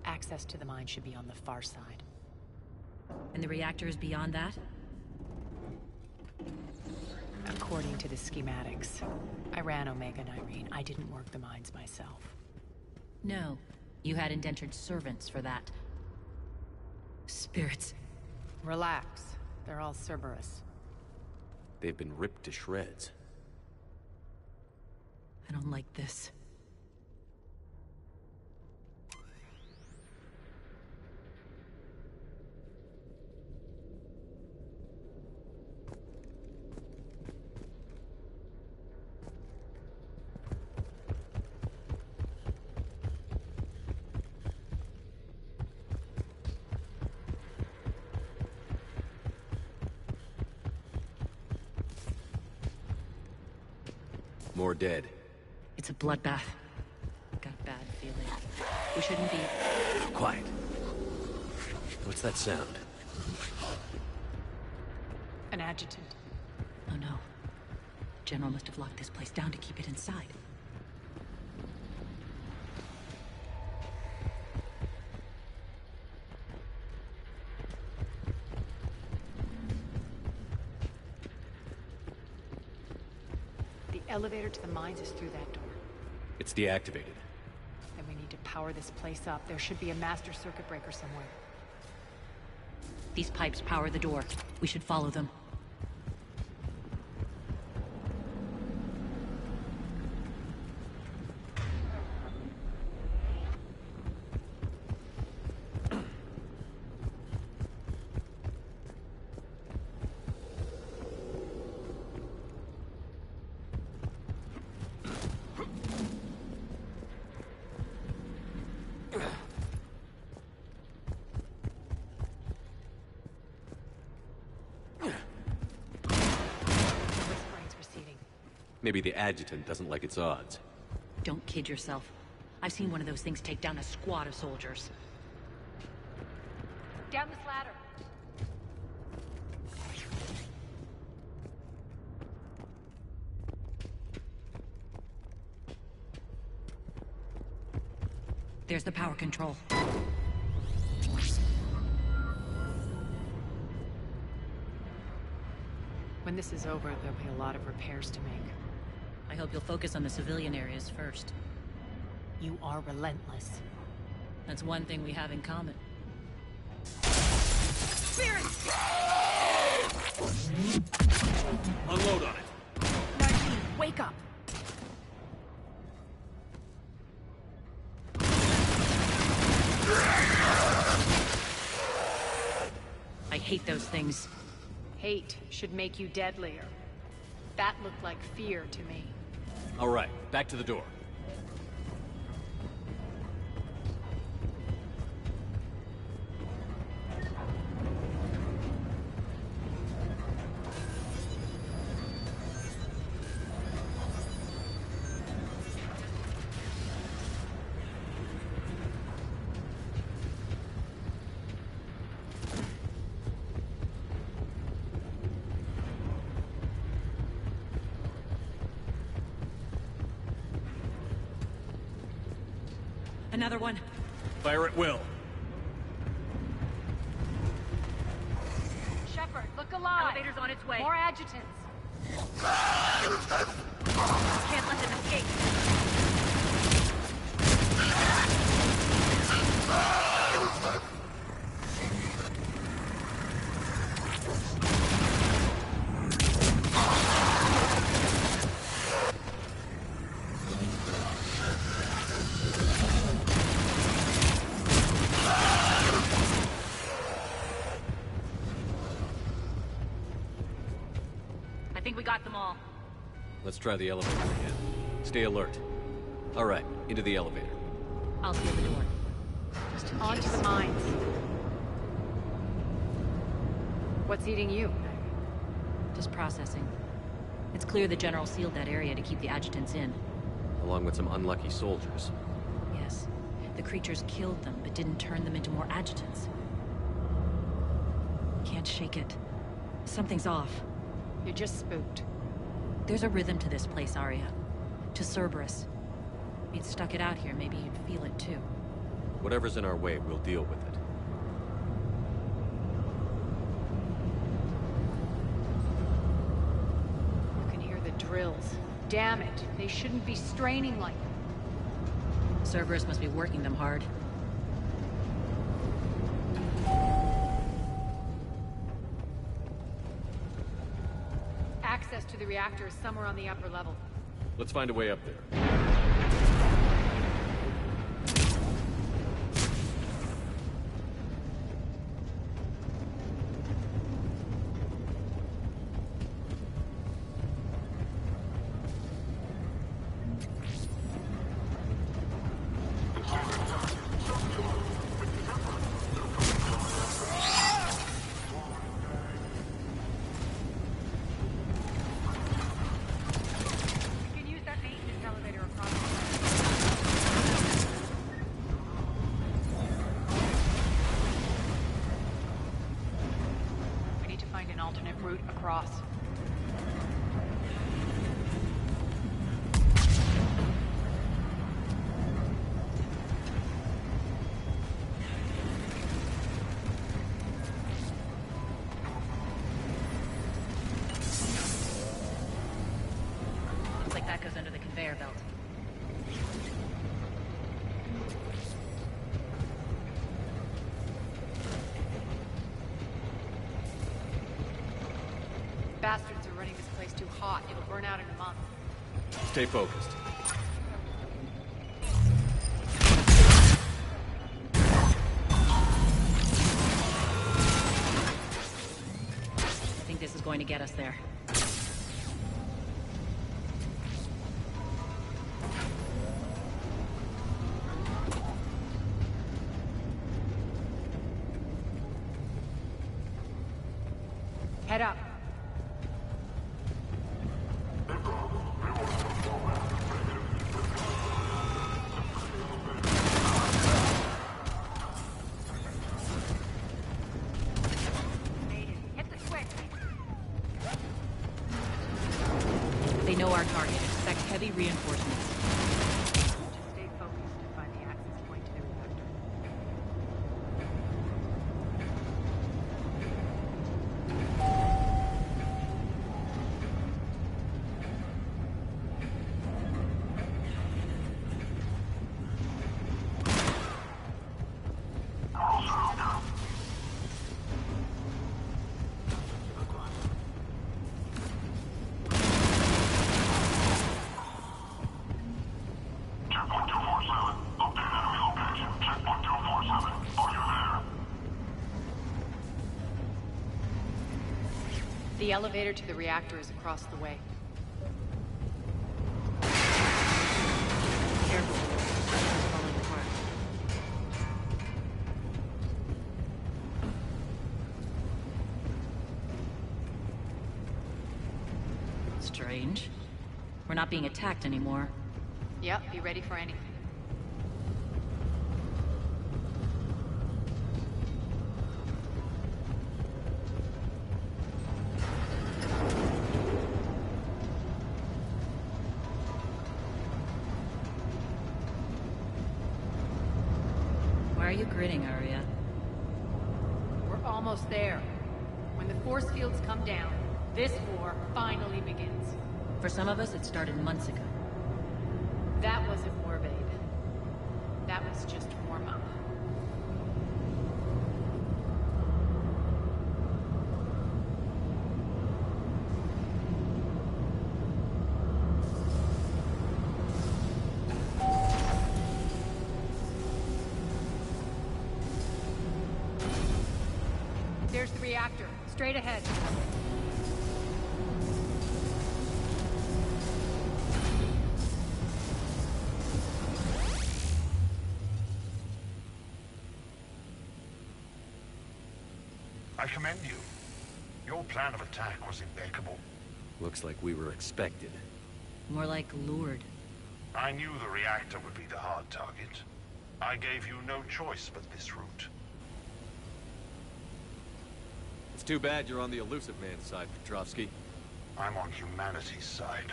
Access to the mine should be on the far side. And the reactor is beyond that? According to the schematics. I ran Omega and Irene. I didn't work the mines myself. No. You had indentured servants for that. Spirits. Relax. They're all Cerberus. They've been ripped to shreds. I don't like this. More dead. It's a bloodbath. Got a bad feeling. We shouldn't be... Quiet. What's that sound? An adjutant. Oh no. General must have locked this place down to keep it inside. The elevator to the mines is through that door. It's deactivated. Then we need to power this place up. There should be a master circuit breaker somewhere. These pipes power the door. We should follow them. Maybe the adjutant doesn't like its odds. Don't kid yourself. I've seen one of those things take down a squad of soldiers. Down this ladder. There's the power control. When this is over, there'll be a lot of repairs to make. I hope you'll focus on the civilian areas first. You are relentless. That's one thing we have in common. Spirits! Unload on it. Narcine, wake up! I hate those things. Hate should make you deadlier. That looked like fear to me. All right, back to the door. Another one. Fire at will. Shepard, look alive! Elevator's on its way. More adjutants! Can't let them escape. I think we got them all. Let's try the elevator again. Stay alert. All right, into the elevator. I'll seal the door. Just in On case. to the mines. What's eating you? Just processing. It's clear the General sealed that area to keep the adjutants in. Along with some unlucky soldiers. Yes. The creatures killed them, but didn't turn them into more adjutants. Can't shake it. Something's off. You're just spooked. There's a rhythm to this place, Arya. To Cerberus. If you'd stuck it out here, maybe you'd feel it too. Whatever's in our way, we'll deal with it. You can hear the drills. Damn it, they shouldn't be straining like that. Cerberus must be working them hard. Access to the reactor is somewhere on the upper level. Let's find a way up there. That goes under the conveyor belt. Bastards are running this place too hot. It'll burn out in a month. Stay focused. I think this is going to get us there. Head up. Hit the switch. They know our target. Expect heavy reinforcements. Just stay focused and find the access point to the reactor. The elevator to the reactor is across the way. Careful. It's falling apart. Strange. We're not being attacked anymore. Yep, be ready for anything. Why are you grinning, Arya? We're almost there. When the force fields come down, this war finally begins. For some of us, it started months ago. That wasn't war, babe. That was just warm-up. There's the reactor. Straight ahead. I commend you. Your plan of attack was impeccable. Looks like we were expected. More like lured. I knew the reactor would be the hard target. I gave you no choice but this route. It's too bad you're on the elusive man's side, Petrovsky. I'm on humanity's side.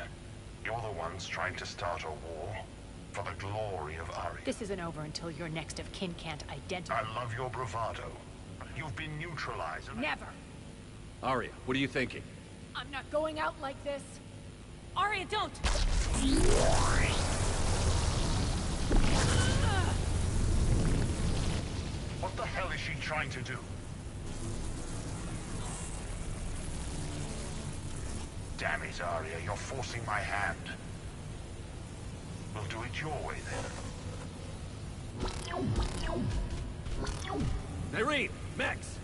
You're the ones trying to start a war for the glory of Aria. This isn't over until your next of kin can't identify. I love your bravado. You've been neutralized. Never! Arya, what are you thinking? I'm not going out like this! Arya, don't! What the hell is she trying to do? Damn it, Arya, you're forcing my hand. We'll do it your way, then. Irene! Max!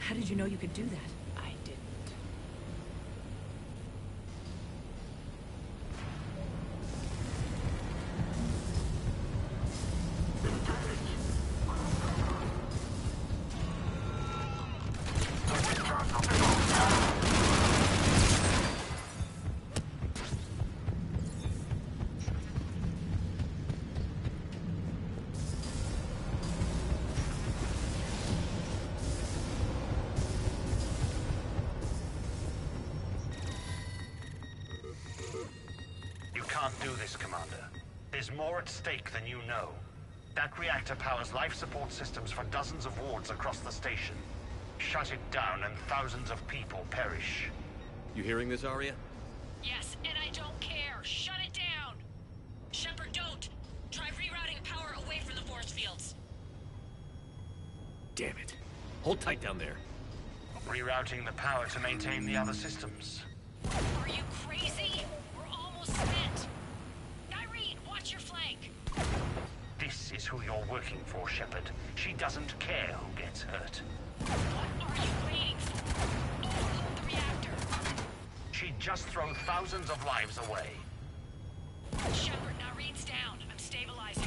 How did you know you could do that? I didn't. Can't do this, Commander. There's more at stake than you know. That reactor powers life support systems for dozens of wards across the station. Shut it down and thousands of people perish. You hearing this, Arya? Yes, and I don't care. Shut it down! Shepard, don't! Try rerouting power away from the force fields. Damn it. Hold tight down there. Rerouting the power to maintain the other systems. Are you crazy? We're almost spent. Irene, watch your flank. This is who you're working for, Shepard. She doesn't care who gets hurt. What are you waiting for? Overload the reactor. She'd just throw thousands of lives away. Shepard, Irene's down. I'm stabilizing.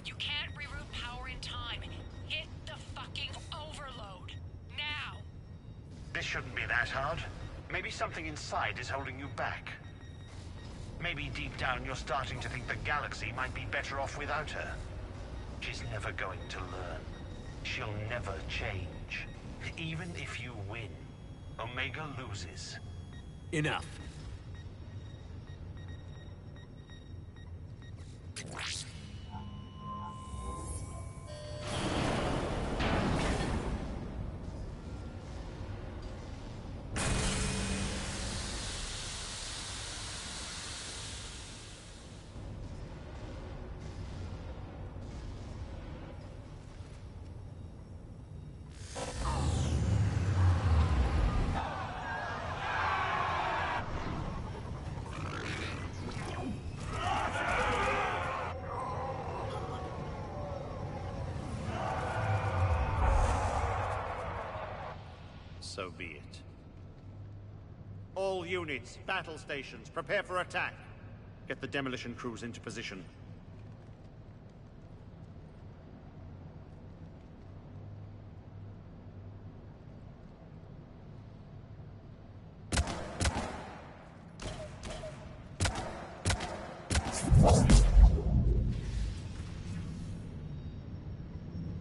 You can't reroute power in time. Hit the fucking overload. Now! This shouldn't be that hard. Maybe something inside is holding you back. Maybe deep down you're starting to think the galaxy might be better off without her. She's never going to learn. She'll never change. Even if you win, Omega loses. Enough. So be it. All units, battle stations, prepare for attack. Get the demolition crews into position.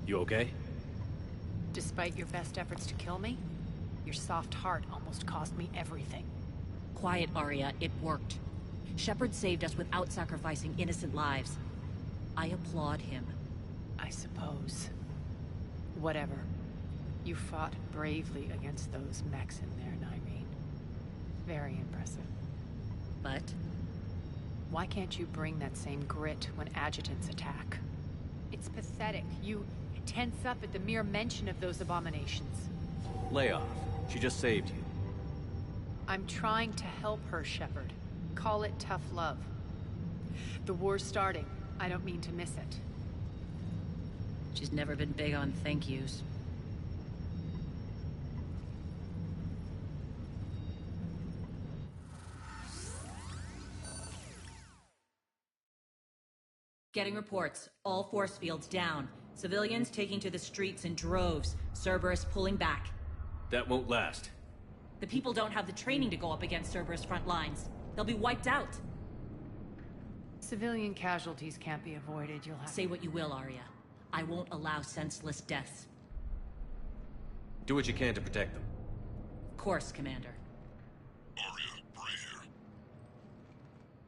You okay? Despite your best efforts to kill me, your soft heart almost cost me everything. Quiet, Arya. It worked. Shepard saved us without sacrificing innocent lives. I applaud him. I suppose. Whatever. You fought bravely against those mechs in there, Nyreen. Very impressive. But? Why can't you bring that same grit when adjutants attack? It's pathetic. You tense up at the mere mention of those abominations. Lay off. She just saved you. I'm trying to help her, Shepard. Call it tough love. The war's starting. I don't mean to miss it. She's never been big on thank yous. Getting reports. All force fields down. Civilians taking to the streets in droves. Cerberus pulling back. That won't last. The people don't have the training to go up against Cerberus front lines. They'll be wiped out. Civilian casualties can't be avoided. You'll have Say what you will, Arya. I won't allow senseless deaths. Do what you can to protect them. Of course, Commander. Arya, Bray here.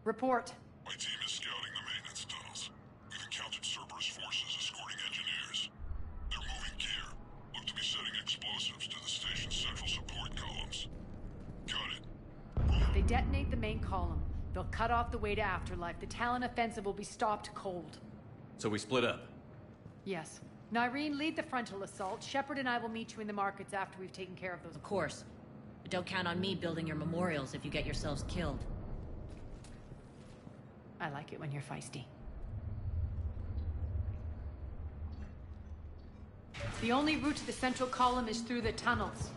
Report. My team is scouting the maintenance tunnels. We've encountered Cerberus forces escorting engineers. They're moving gear. Look to be setting explosives to the station's central support columns. Got it. If they detonate the main column, they'll cut off the way to Afterlife. The Talon offensive will be stopped cold. So we split up. Yes. Nyreen, lead the frontal assault. Shepard and I will meet you in the markets after we've taken care of those. Of course. But don't count on me building your memorials if you get yourselves killed. I like it when you're feisty. The only route to the central column is through the tunnels.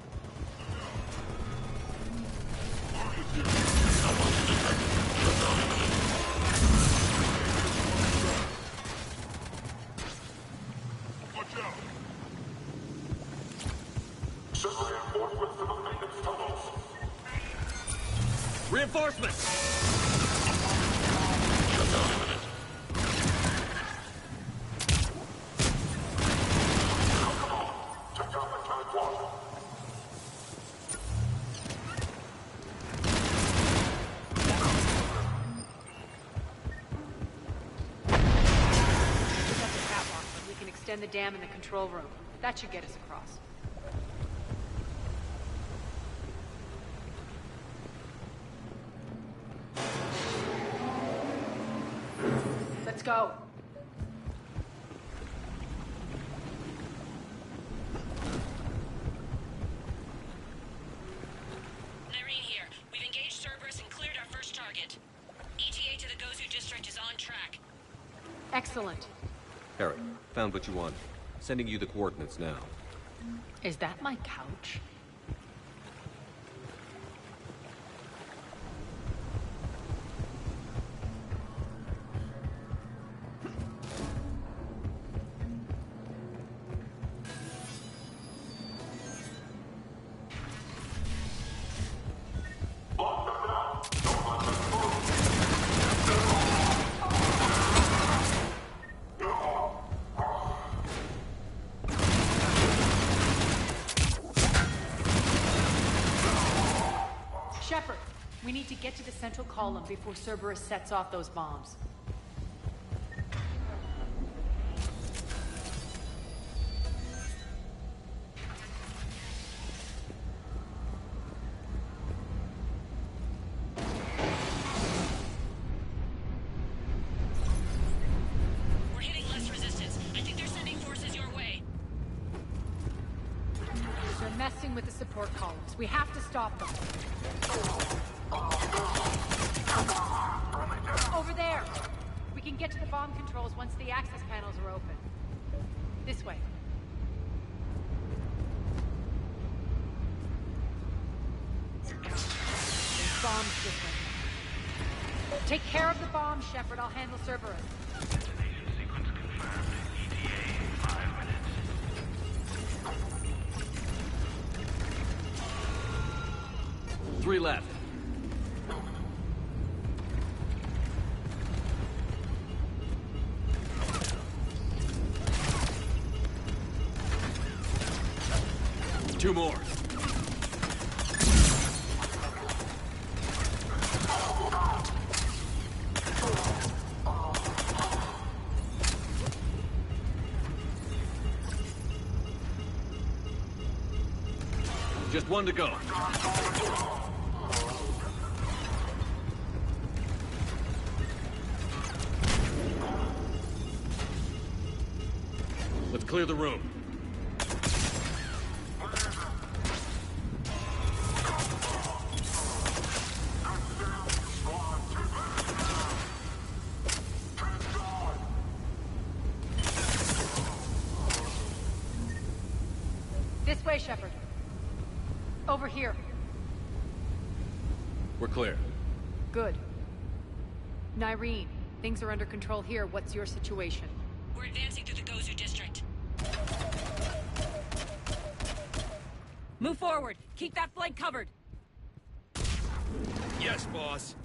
Watch out! Send reinforcements to the maintenance tunnels. Reinforcements! Extend the dam in the control room. That should get us across. Let's go. Nyreen here. We've engaged Cerberus and cleared our first target. ETA to the Gozu district is on track. Excellent. Eric, found what you want. Sending you the coordinates now. Is that my couch? Shepard, we need to get to the central column before Cerberus sets off those bombs. We're hitting less resistance. I think they're sending forces your way. They're messing with the support columns. We have to stop them. Over there! We can get to the bomb controls once the access panels are open. This way. bomb system. Take care of the bomb, Shepard. I'll handle Cerberus. Destination sequence confirmed. ETA in 5 minutes. 3 left. Two more. Just one to go. Let's clear the room. This way, Shepard. Over here. We're clear. Good. Nyreen, things are under control here. What's your situation? We're advancing through the Gozu district. Move forward. Keep that flank covered. Yes, boss.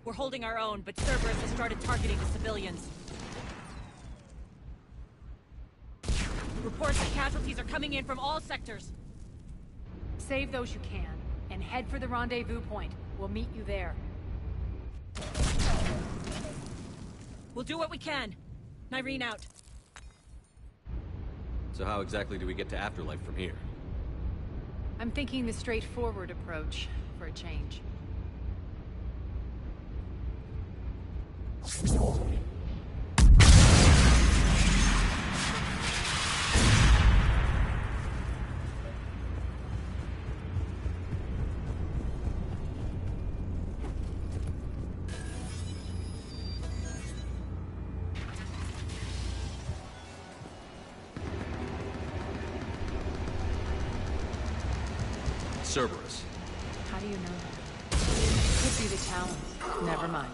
We're holding our own, but Cerberus has started targeting the civilians. Reports that casualties are coming in from all sectors. Save those you can, and head for the rendezvous point. We'll meet you there. We'll do what we can. Nyreen out. So how exactly do we get to Afterlife from here? I'm thinking the straightforward approach, for a change. Cerberus. How do you know that? Could be the Talons. Never mind.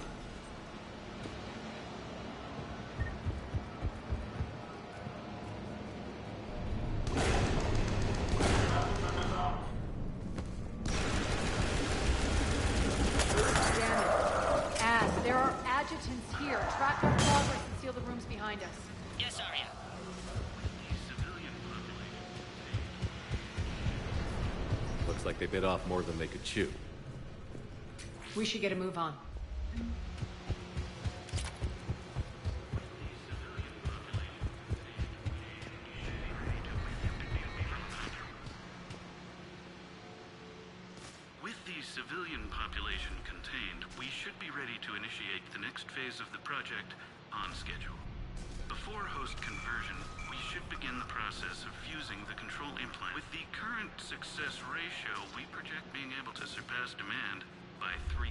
There are adjutants here. Track our progress and seal the rooms behind us. Yes, Arya. Looks like they bit off more than they could chew. We should get a move on. With the civilian population contained, we should be ready to initiate the next phase of the project on schedule. Before host conversion, we should begin the process of fusing the control implant. With the current success ratio, we project being able to surpass demand by 300%.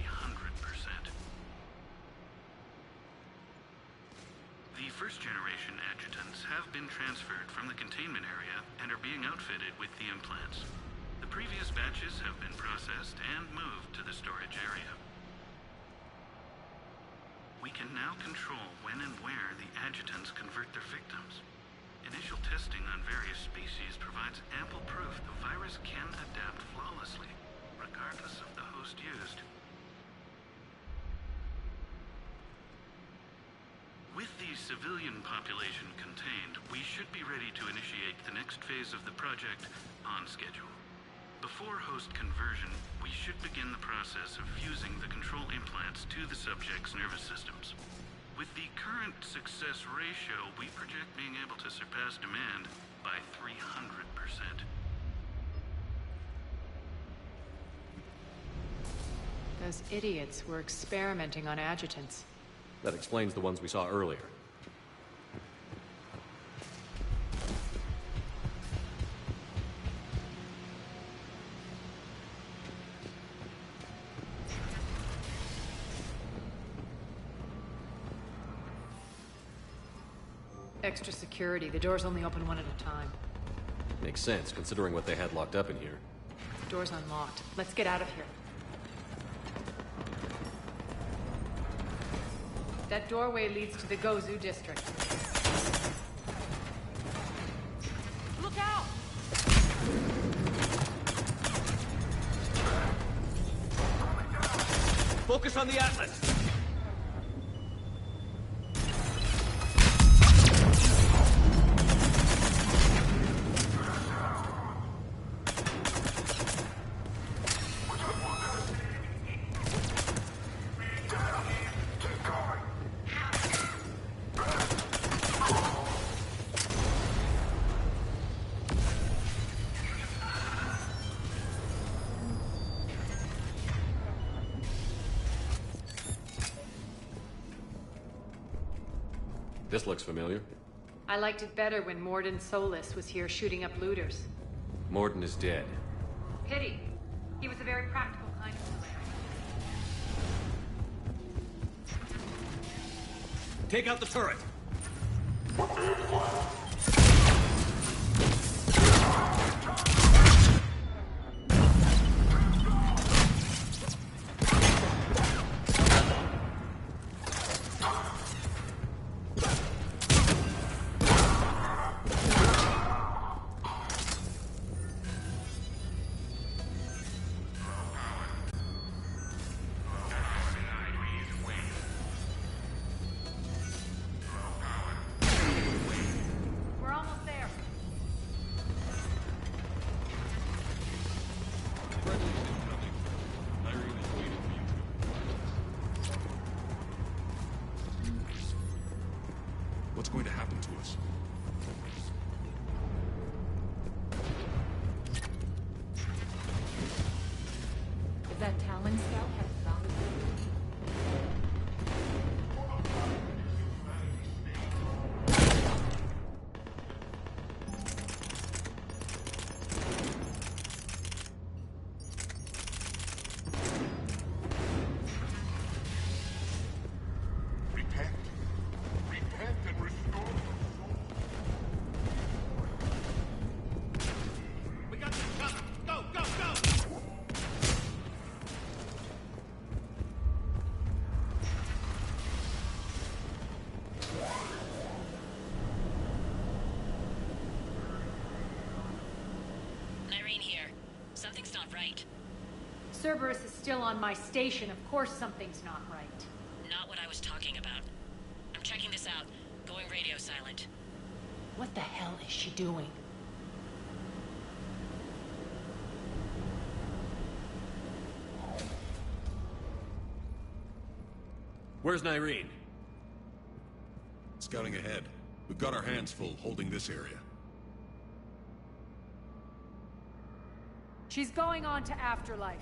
The first-generation adjutants have been transferred from the containment area and are being outfitted with the implants. The previous batches have been processed and moved to the storage area. We can now control when and where the adjutants convert their victims. Initial testing on various species provides ample proof the virus can adapt flawlessly, regardless of the host used. With the civilian population contained, we should be ready to initiate the next phase of the project on schedule. Before host conversion, we should begin the process of fusing the control implants to the subject's nervous systems. With the current success ratio, we project being able to surpass demand by 300%. Those idiots were experimenting on adjutants. That explains the ones we saw earlier. Extra security. The doors only open one at a time. Makes sense, considering what they had locked up in here. The door's unlocked. Let's get out of here. That doorway leads to the Gozu district. Look out! Focus on the Atlas! This looks familiar. I liked it better when Morden Solis was here shooting up looters. Morden is dead. Pity. He was a very practical kind of man. Take out the turret! We're almost there. What's going to happen to us? Is that Talon scout has found Repent. Repent and restore the soul. We got this covered! Go, go, go! Irene here. Something's not right. Cerberus is still on my station. Of course something's not right. Not what I was talking about. I'm checking this out. Going radio silent. What the hell is she doing? Where's Nyreen? Scouting ahead. We've got our hands full holding this area. She's going on to Afterlife.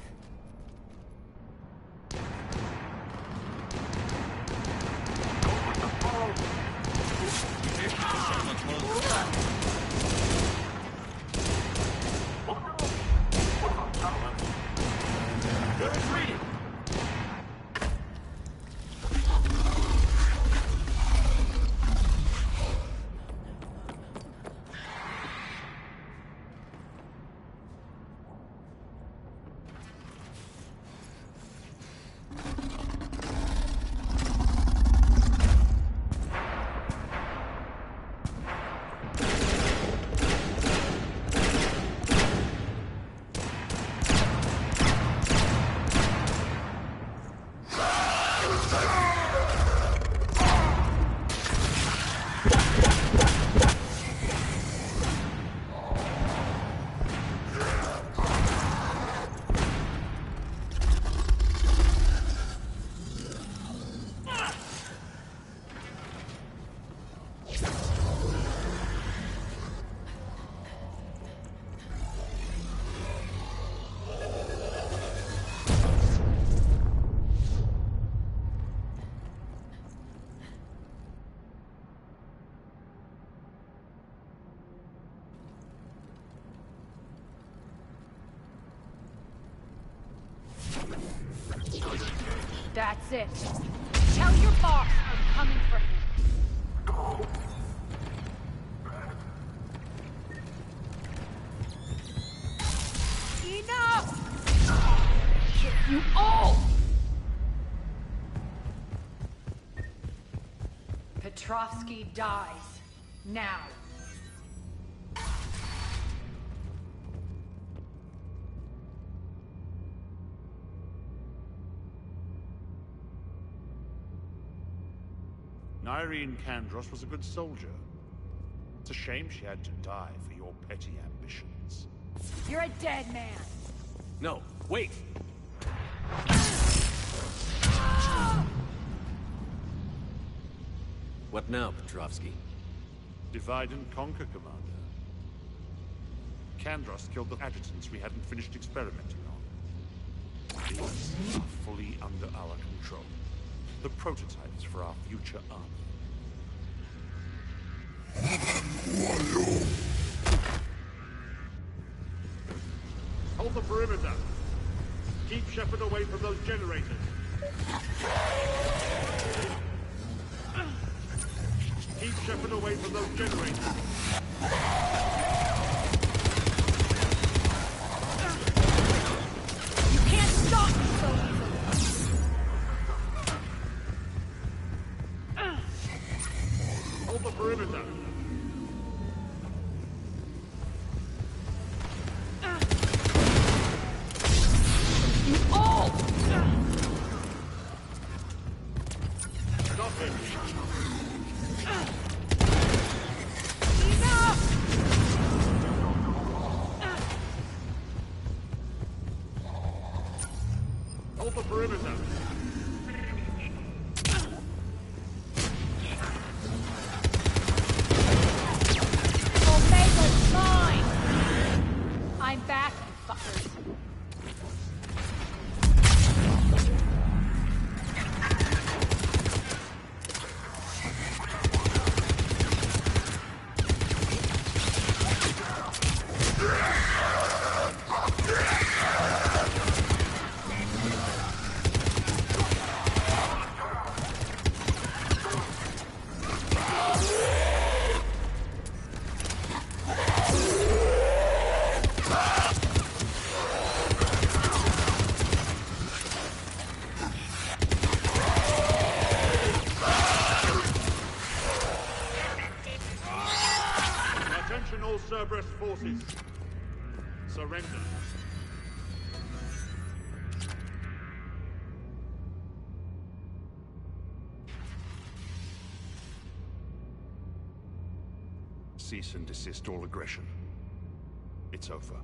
That's it. Tell your boss I'm coming for him. Petrovsky dies. Now. Irene Kandros was a good soldier. It's a shame she had to die for your petty ambitions. You're a dead man. No, wait! What now, Petrovsky? Divide and conquer, Commander. Kandros killed the adjutants we hadn't finished experimenting on. These are fully under our control. The prototypes for our future army. Hold the perimeter. Keep Shepard away from those generators. Keep Shepard away from those generators. You can't stop me so easily. Hold the perimeter. Stop him. Hold the perimeter. Omega's mine! I'm back, you fuckers. Attention all Cerberus forces. Surrender. Cease and desist all aggression. It's over.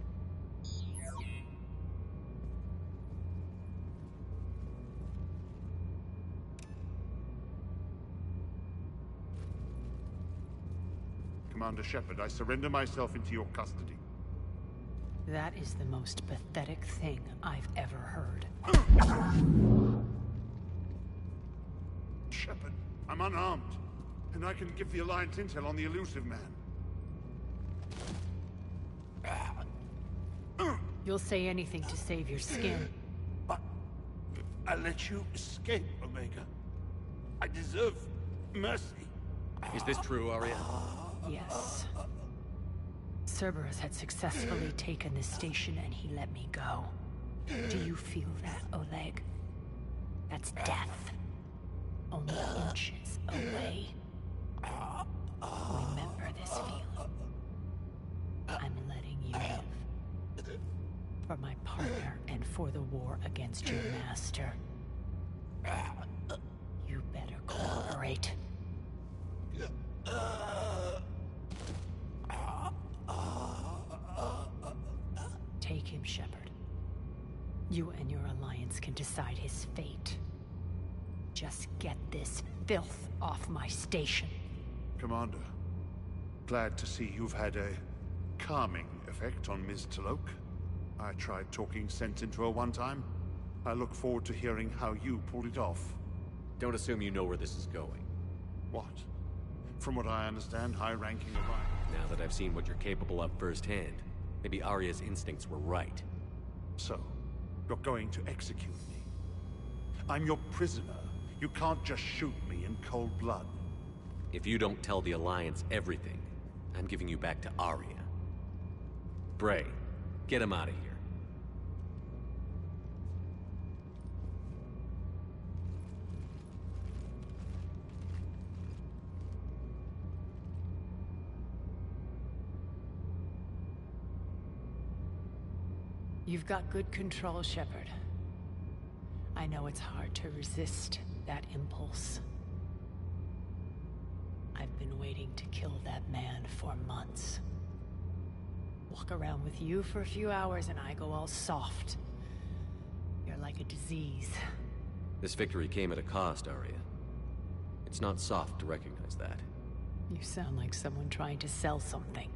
Commander Shepard, I surrender myself into your custody. That is the most pathetic thing I've ever heard. Shepard, I'm unarmed, and I can give the Alliance intel on the elusive man. You'll say anything to save your skin. I let you escape, Omega. I deserve mercy. Is this true, Arya? Yes. Cerberus had successfully taken this station and he let me go. Do you feel that, Oleg? That's death. Only inches away. Remember this feeling. I'm letting you live. For my partner and for the war against your master. You better cooperate. Take him, Shepard. You and your alliance can decide his fate. Just get this filth off my station. Commander, glad to see you've had a calming effect on Ms. Talok. I tried talking sense into her one time. I look forward to hearing how you pulled it off. Don't assume you know where this is going. What? From what I understand, high-ranking Alliance. Now that I've seen what you're capable of firsthand, maybe Arya's instincts were right. So, you're going to execute me. I'm your prisoner. You can't just shoot me in cold blood. If you don't tell the Alliance everything, I'm giving you back to Arya. Bray, get him out of here. You've got good control, Shepard. I know it's hard to resist that impulse. I've been waiting to kill that man for months. Walk around with you for a few hours and I go all soft. You're like a disease. This victory came at a cost, Arya. It's not soft to recognize that. You sound like someone trying to sell something.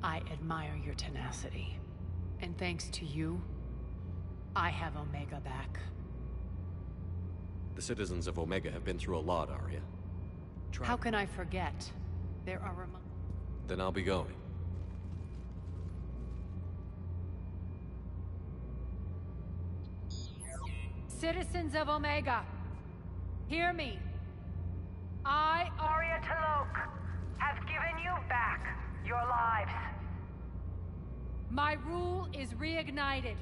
I admire your tenacity. And thanks to you, I have Omega back. The citizens of Omega have been through a lot, Arya. How can I forget? There are Then I'll be going. Citizens of Omega, hear me. I, Arya T'Loak, have given you back your lives. My rule is reignited.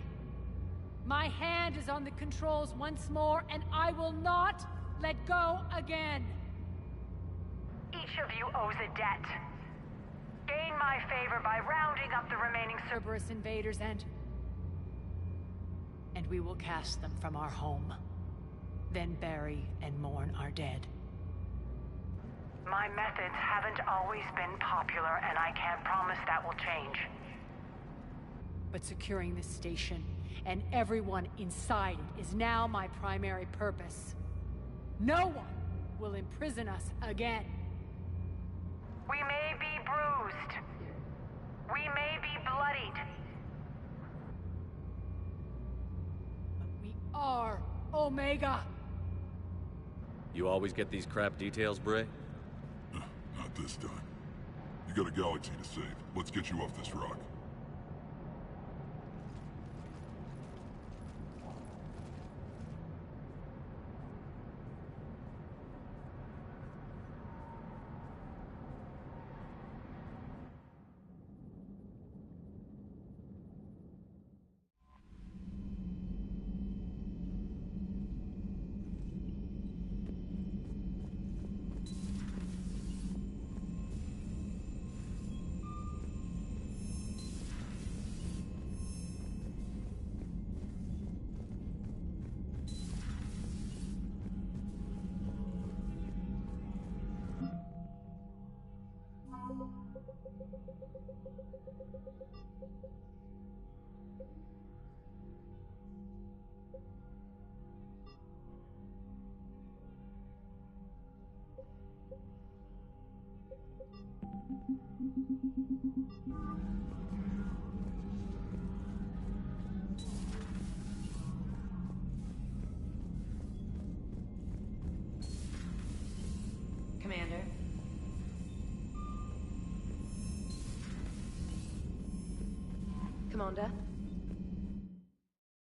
My hand is on the controls once more, and I will not let go again. Each of you owes a debt. Gain my favor by rounding up the remaining Cerberus invaders and we will cast them from our home. Then bury and mourn our dead. My methods haven't always been popular, and I can't promise that will change. But securing this station and everyone inside it is now my primary purpose. No one will imprison us again. We may be bruised. We may be bloodied. But we are Omega. You always get these crap details, Bray? Not this time. You got a galaxy to save. Let's get you off this rock. Commander. Commander.